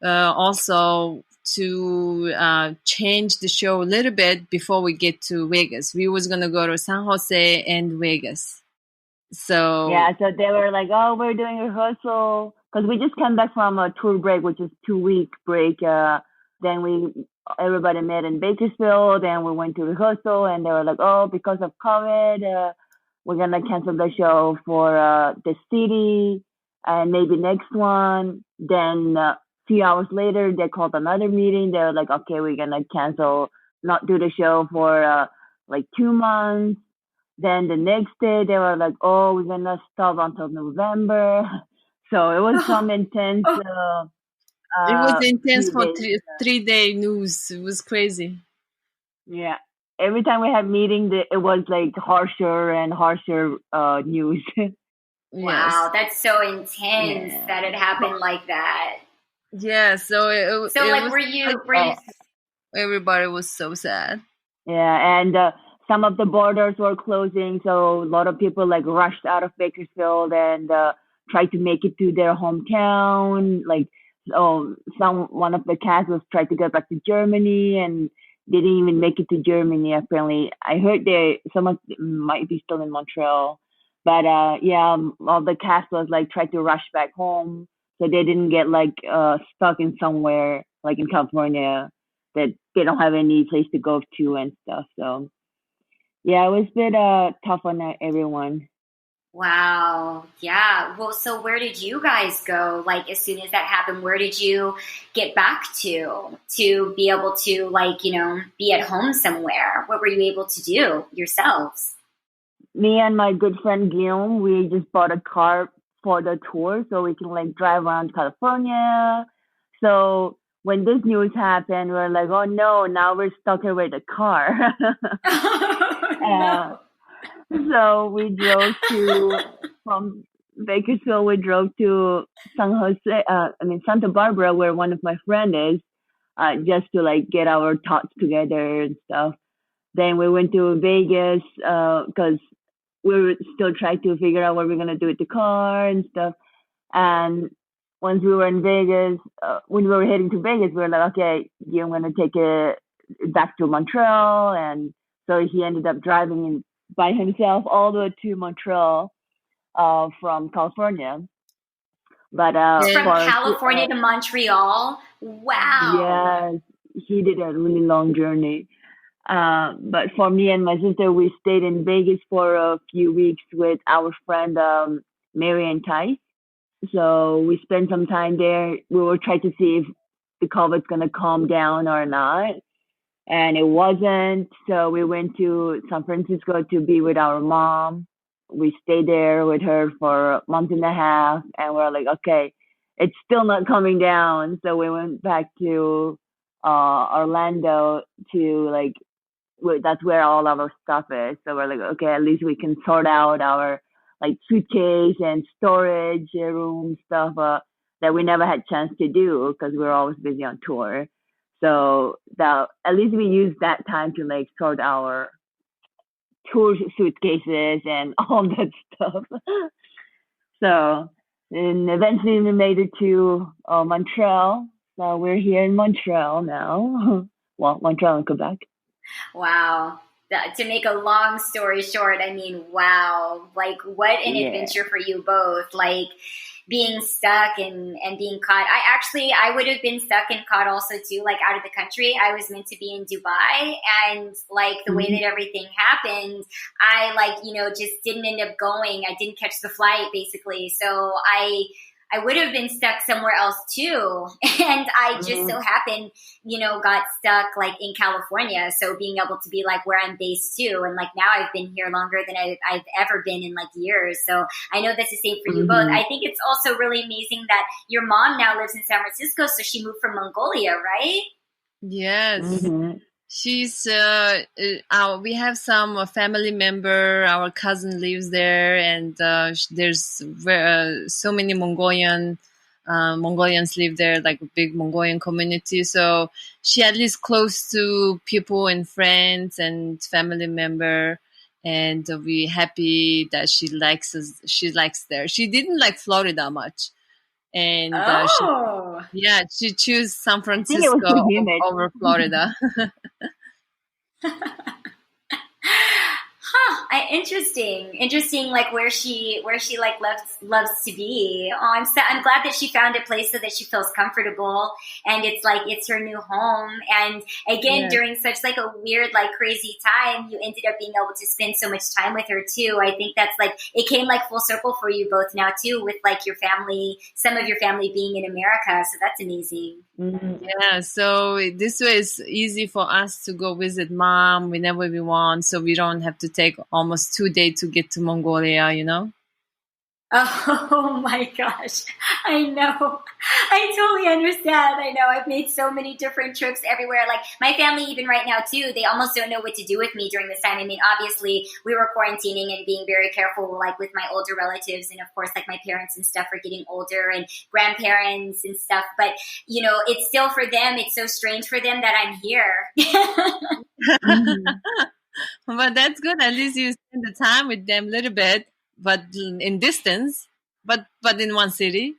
also to change the show a little bit before we get to Vegas. We was going to go to San Jose and Vegas. So they were like, oh, we're doing rehearsal. Because we just came back from a tour break, which is 2-week break. Then everybody met in Bakersfield, and we went to rehearsal, and they were like, oh, because of COVID, we're going to cancel the show for the city and maybe next one. Then few hours later, they called another meeting. They were like, okay, we're going to cancel, not do the show for like 2 months. Then the next day, they were like, oh, we're going to stop until November. So it was some intense It was intense few for days. 3 day news. It was crazy. Yeah. Every time we had meeting, it was like harsher and harsher news. Yes. Wow, that's so intense that it happened like that. Yeah. So it So like, was were you? everybody was so sad. Yeah, and some of the borders were closing, so a lot of people like rushed out of Bakersfield and tried to make it to their hometown. Like, one of the cast was tried to get back to Germany and didn't even make it to Germany. Apparently, I heard some of them might be still in Montreal, but yeah, all the cast was like tried to rush back home, so they didn't get like stuck in somewhere like in California that they don't have any place to go to and stuff. So yeah, it was a bit tough on everyone. Wow. Yeah. Well, so where did you guys go? Like, as soon as that happened, where did you get back to be able to, like, be at home somewhere? What were you able to do yourselves? Me and my good friend Guillaume, we just bought a car for the tour so we can like drive around California. So when this news happened, we are like, oh no, now we're stuck here with a car. No. So we drove from Bakersfield, we drove to Santa Barbara, where one of my friends is, just to like get our thoughts together and stuff. Then we went to Vegas, because we were still trying to figure out what we're going to do with the car and stuff. And once we were in Vegas, when we were heading to Vegas, we were like, okay, I'm going to take it back to Montreal. And so he ended up driving by himself all the way to Montreal from California. But from California to Montreal? Wow. Yeah, he did a really long journey. But for me and my sister, we stayed in Vegas for a few weeks with our friend Mary and Ty. So we spent some time there. We were trying to see if the COVID's gonna calm down or not, and it wasn't. So we went to San Francisco to be with our mom. We stayed there with her for a month and a half, and we're like, okay, it's still not coming down. So we went back to Orlando to like that's where all of our stuff is. So we're like, okay, at least we can sort out our like suitcase and storage room stuff that we never had chance to do because we were always busy on tour. So that at least we used that time to like sort our tour suitcases and all that stuff. So and eventually we made it to Montreal. So we're here in Montreal now. Well, Montreal and Quebec. Wow. To make a long story short, I mean, wow. Like, what an adventure for you both. Like, being stuck and being caught. I would have been stuck and caught also too, like out of the country. I was meant to be in Dubai, and like the way that everything happened, I just didn't end up going. I didn't catch the flight basically. So I would have been stuck somewhere else too. And I just so happened, got stuck like in California. So being able to be like where I'm based too. And like now I've been here longer than I've ever been in like years. So I know that's the same for you both. I think it's also really amazing that your mom now lives in San Francisco. So she moved from Mongolia, right? Yes. She's we have some family member, our cousin lives there, and there's so many Mongolians live there, like a big Mongolian community. So she at least close to people and friends and family member, and we happy that she likes us. She likes there. She didn't like Florida much. And she chose San Francisco over Florida. Interesting. Like where she like loves to be. Oh, I'm glad that she found a place so that she feels comfortable, and it's like it's her new home. And again, during such like a weird, like crazy time, you ended up being able to spend so much time with her too. I think that's like it came like full circle for you both now too, with like your family, some of your family being in America. So that's amazing. Yeah, so this way it's easy for us to go visit mom whenever we want, so we don't have to take almost 2 days to get to Mongolia, Oh my gosh. I know. I totally understand. I know. I've made so many different trips everywhere. Like my family, even right now too, they almost don't know what to do with me during this time. I mean, obviously we were quarantining and being very careful, like with my older relatives. And of course, like my parents and stuff are getting older and grandparents and stuff. But, you know, it's still for them. It's so strange for them that I'm here. But that's good. At least you spend the time with them a little bit, but in distance, but in one city.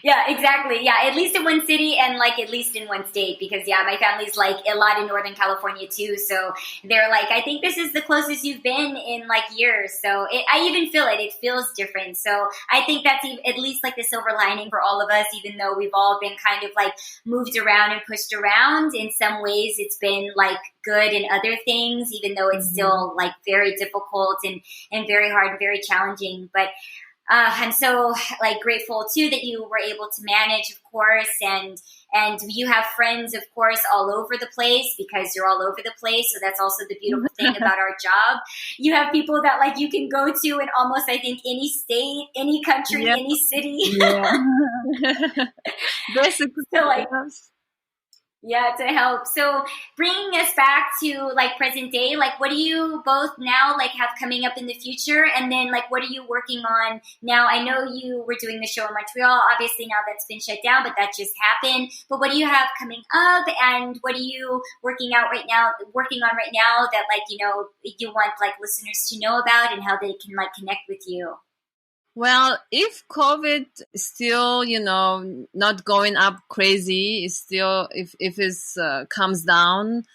Yeah, exactly. Yeah, at least in one city and like at least in one state because yeah, my family's like a lot in Northern California too. So they're like, I think this is the closest you've been in like years. So I even feel it. It feels different. So I think that's at least like the silver lining for all of us, even though we've all been kind of like moved around and pushed around. In some ways, it's been like good in other things, even though it's still like very difficult and very hard and very challenging. But I'm so like grateful too that you were able to manage, of course, and you have friends, of course, all over the place because you're all over the place. So that's also the beautiful thing about our job. You have people that like you can go to in almost, I think, any state, any country, any city. Yeah. Basically, so like. Yeah, to help. So bringing us back to like present day, like what do you both now like have coming up in the future? And then like what are you working on now? I know you were doing the show in Montreal. Obviously now that's been shut down, but that just happened. But what do you have coming up and what are you working on right now that like, you know, you want like listeners to know about and how they can like connect with you? Well, if COVID is still, you know, not going up crazy, it's still if it comes down,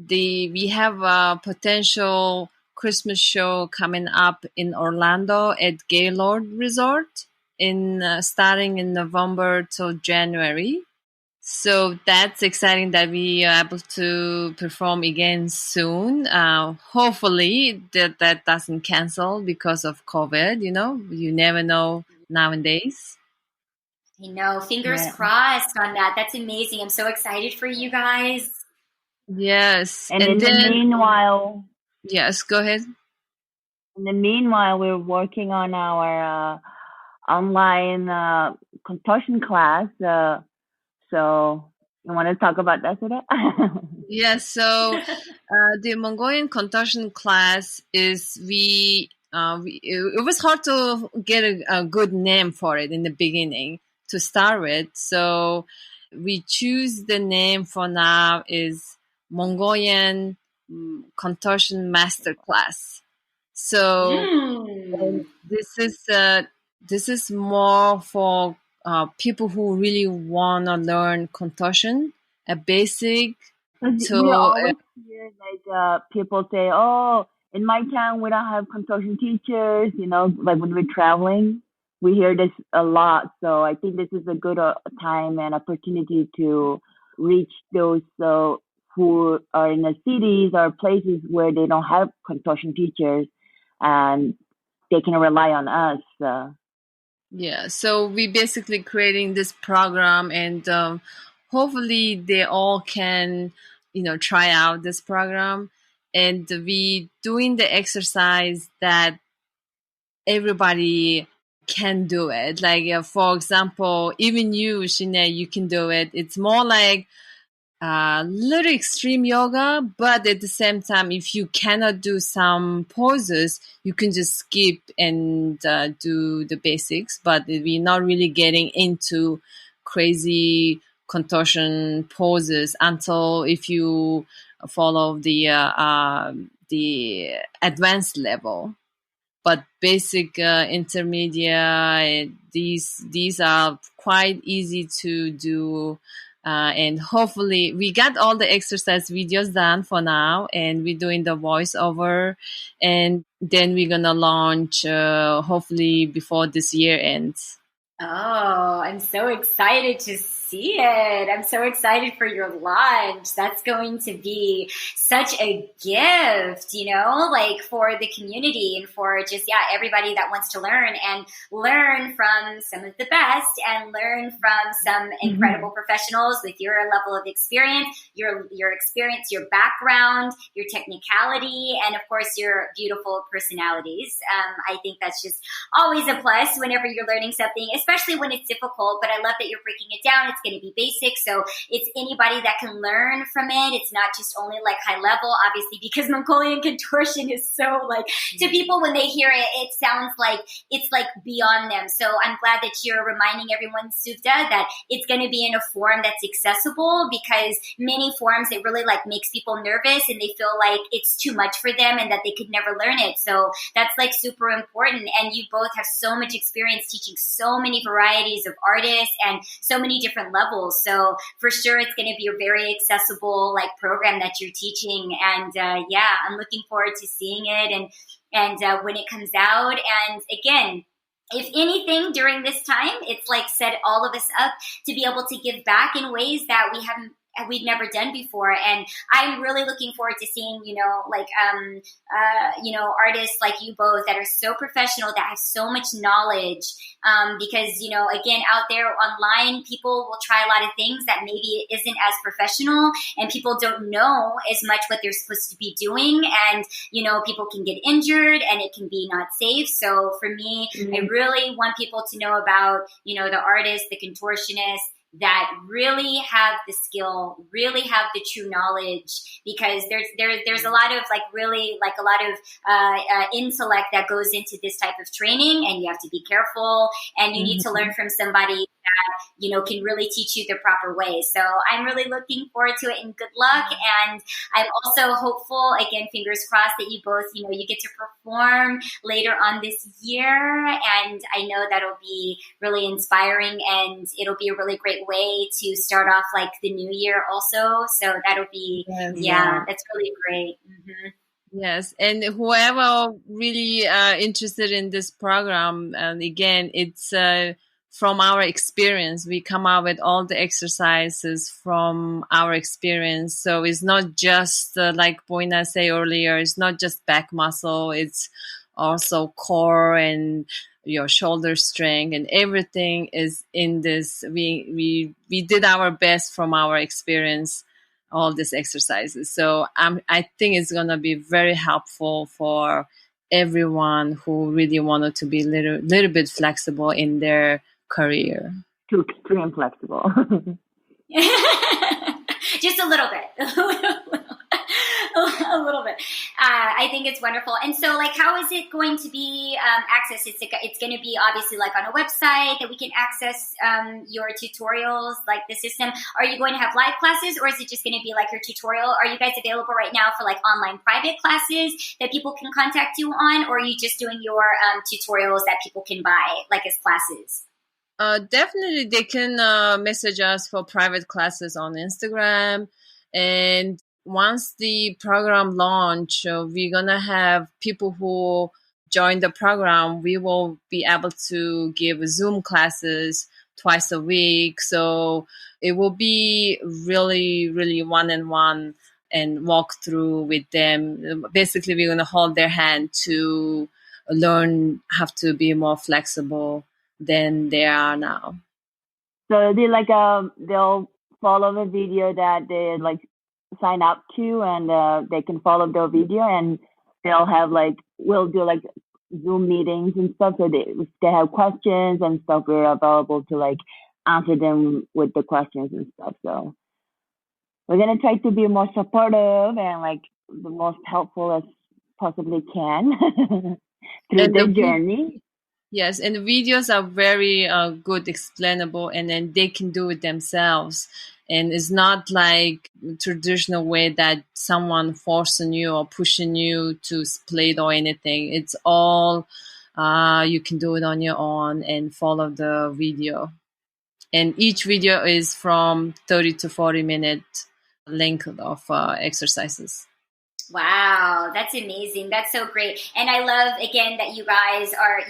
we have a potential Christmas show coming up in Orlando at Gaylord Resort in starting in November till January. So that's exciting that we are able to perform again soon. Hopefully that doesn't cancel because of COVID, you know, you never know nowadays. I know, fingers crossed on that. That's amazing. I'm so excited for you guys. Yes. And in the meanwhile... Yes, go ahead. In the meanwhile, we're working on our online contortion class. So you want to talk about that today? Yes. So the Mongolian contortion class is it was hard to get a good name for it in the beginning to start with. So we choose the name for now is Mongolian Contortion Masterclass. So this is more for people who really want to learn contortion, a basic. We always hear like people say, "Oh, in my town we don't have contortion teachers." You know, like when we're traveling, we hear this a lot. So I think this is a good time and opportunity to reach those who are in the cities or places where they don't have contortion teachers, and they can rely on us. Yeah, so we basically creating this program, and hopefully they all can, you know, try out this program, and we doing the exercise that everybody can do it. Like for example, even you, Shenea, you can do it. It's more like little extreme yoga, but at the same time, if you cannot do some poses, you can just skip and do the basics. But we're not really getting into crazy contortion poses until if you follow the advanced level. But basic, intermediate, these are quite easy to do. And hopefully we got all the exercise videos done for now, and we're doing the voiceover, and then we're gonna launch hopefully before this year ends. Oh, I'm so excited to see it. I'm so excited for your launch. That's going to be such a gift, like for the community and for just, everybody that wants to learn and learn from some of the best and learn from some incredible professionals with your level of experience, your experience, your background, your technicality, and of course, your beautiful personalities. I think that's just always a plus whenever you're learning something, especially when it's difficult. But I love that you're breaking it down. It's going to be basic, so it's anybody that can learn from it. It's not just only like high level, obviously, because Mongolian contortion is so like, to people when they hear it, it sounds like it's like beyond them. So I'm glad that you're reminding everyone, Suvda, that it's going to be in a form that's accessible, because many forms, it really like makes people nervous and they feel like it's too much for them and that they could never learn it. So that's like super important. And you both have so much experience teaching so many varieties of artists and so many different levels. So for sure, it's going to be a very accessible like program that you're teaching. And I'm looking forward to seeing it and when it comes out. And again, if anything, during this time, it's like set all of us up to be able to give back in ways that we've never done before. And I'm really looking forward to seeing, artists like you both that are so professional, that have so much knowledge. Because, again, out there online, people will try a lot of things that maybe isn't as professional, and people don't know as much what they're supposed to be doing. And, people can get injured and it can be not safe. So for me, I really want people to know about, the artists, the contortionists, that really have the skill, really have the true knowledge, because there's a lot of a lot of intellect that goes into this type of training, and you have to be careful, and you need to learn from somebody that can really teach you the proper way. So I'm really looking forward to it, and good luck. And I'm also hopeful, again, fingers crossed, that you both you get to perform later on this year, and I know that'll be really inspiring, and it'll be a really great way to start off like the new year also. So that'll be that's really great. Yes, and whoever really interested in this program, and again, it's from our experience. We come up with all the exercises from our experience. So it's not just like Buyana said earlier, it's not just back muscle, it's also core and your shoulder strength, and everything is in this. We did our best from our experience, all these exercises. So I think it's going to be very helpful for everyone who really wanted to be little bit flexible in their career. Too extreme flexible. Just a little bit. A little bit. I think it's wonderful. And so, like, how is it going to be accessed? It's going to be obviously like on a website that we can access your tutorials, like the system. Are you going to have live classes, or is it just going to be like your tutorial? Are you guys available right now for like online private classes that people can contact you on, or are you just doing your tutorials that people can buy like as classes? Definitely, they can message us for private classes on Instagram. And once the program launch, we're going to have people who join the program. We will be able to give Zoom classes twice a week. So it will be really, really one-on-one and walk through with them. Basically, we're going to hold their hand to learn how to be more flexible than they are now. So they they'll follow the video that they like sign up to, and they can follow the video, and they'll have we'll do like Zoom meetings and stuff. So if they have questions and stuff, we're available to answer them with the questions and stuff. So we're gonna try to be more supportive and the most helpful as possibly can through the journey. Yes, and the videos are very good, explainable, and then they can do it themselves. And it's not like traditional way that someone forcing you or pushing you to split or anything. It's all you can do it on your own and follow the video. And each video is from 30 to 40 minute length of exercises. Wow, that's amazing. That's so great. And I love, again, that you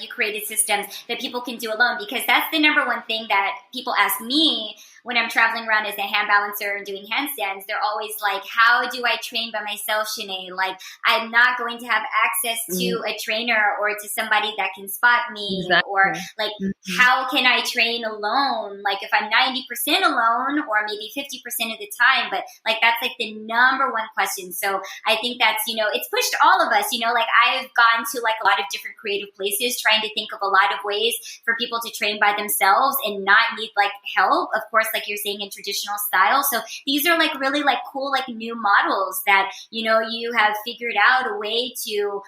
created systems that people can do alone, because that's the number one thing that people ask me when I'm traveling around as a hand balancer and doing handstands, they're always like, how do I train by myself, Shenea? Like, I'm not going to have access to a trainer or to somebody that can spot me. Exactly. Or like, how can I train alone? Like, if I'm 90% alone or maybe 50% of the time, but like, that's like the number one question. So I think that's, you know, it's pushed all of us, you know, like I've gone to like a lot of different creative places trying to think of a lot of ways for people to train by themselves and not need like help, of course, like you're saying, in traditional style. So these are like really like cool, like new models that, you know, you have figured out a way to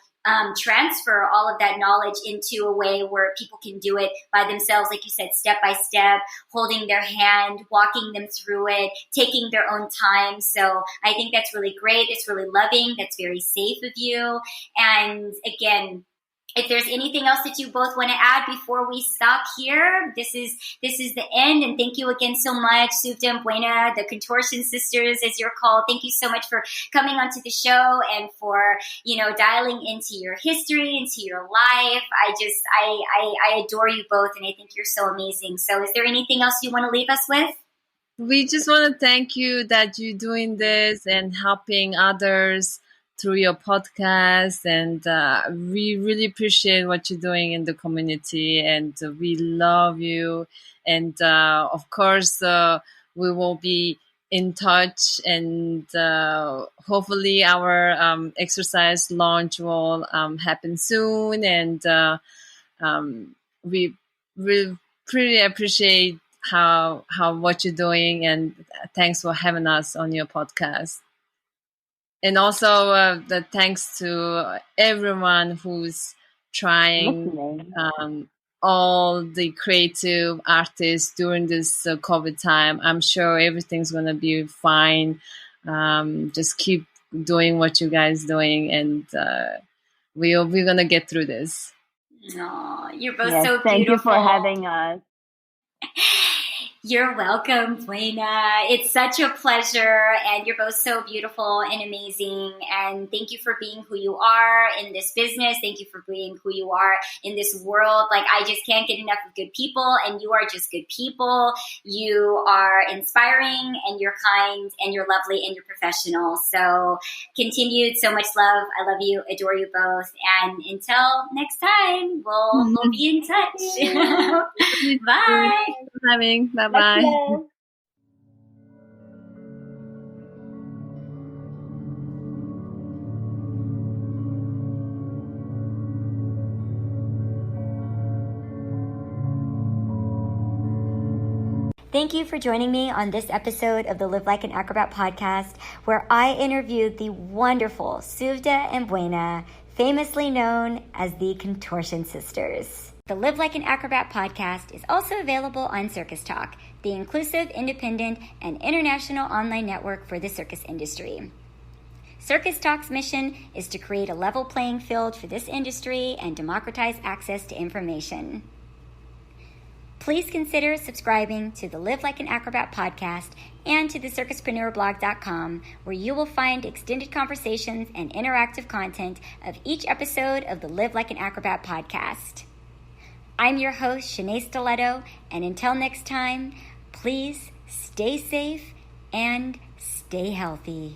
transfer all of that knowledge into a way where people can do it by themselves, like you said, step by step, holding their hand, walking them through it, taking their own time. So I think that's really great. It's really loving. That's very safe of you. And again, if there's anything else that you both want to add before we stop here, this is the end. And thank you again so much, Suvda Buyana, the Contortion Sisters, as you're called. Thank you so much for coming onto the show and for, you know, dialing into your history, into your life. I adore you both, and I think you're so amazing. So is there anything else you want to leave us with? We just want to thank you that you're doing this and helping others through your podcast, and we really appreciate what you're doing in the community, and we love you. And of course, we will be in touch, and hopefully our exercise launch will happen soon. And we pretty appreciate how what you're doing, and thanks for having us on your podcast. And also, the thanks to everyone who's trying, all the creative artists during this COVID time. I'm sure everything's going to be fine. Just keep doing what you guys doing, and we're going to get through this. Aw, you're both so beautiful. Thank you for having us. You're welcome, Buyana. It's such a pleasure, and you're both so beautiful and amazing. And thank you for being who you are in this business. Thank you for being who you are in this world. Like, I just can't get enough of good people, and you are just good people. You are inspiring, and you're kind, and you're lovely, and you're professional. So continued so much love. I love you, adore you both. And until next time, we'll be in touch. Bye. Bye-bye. Thank you for joining me on this episode of the Live Like an Acrobat podcast, where I interviewed the wonderful Suvda and Buyana, famously known as the Contortion Sisters. The Live Like an Acrobat podcast is also available on Circus Talk, the inclusive, independent, and international online network for the circus industry. Circus Talk's mission is to create a level playing field for this industry and democratize access to information. Please consider subscribing to the Live Like an Acrobat podcast and to the circuspreneurblog.com, where you will find extended conversations and interactive content of each episode of the Live Like an Acrobat podcast. I'm your host, Shenea Stiletto, and until next time, please stay safe and stay healthy.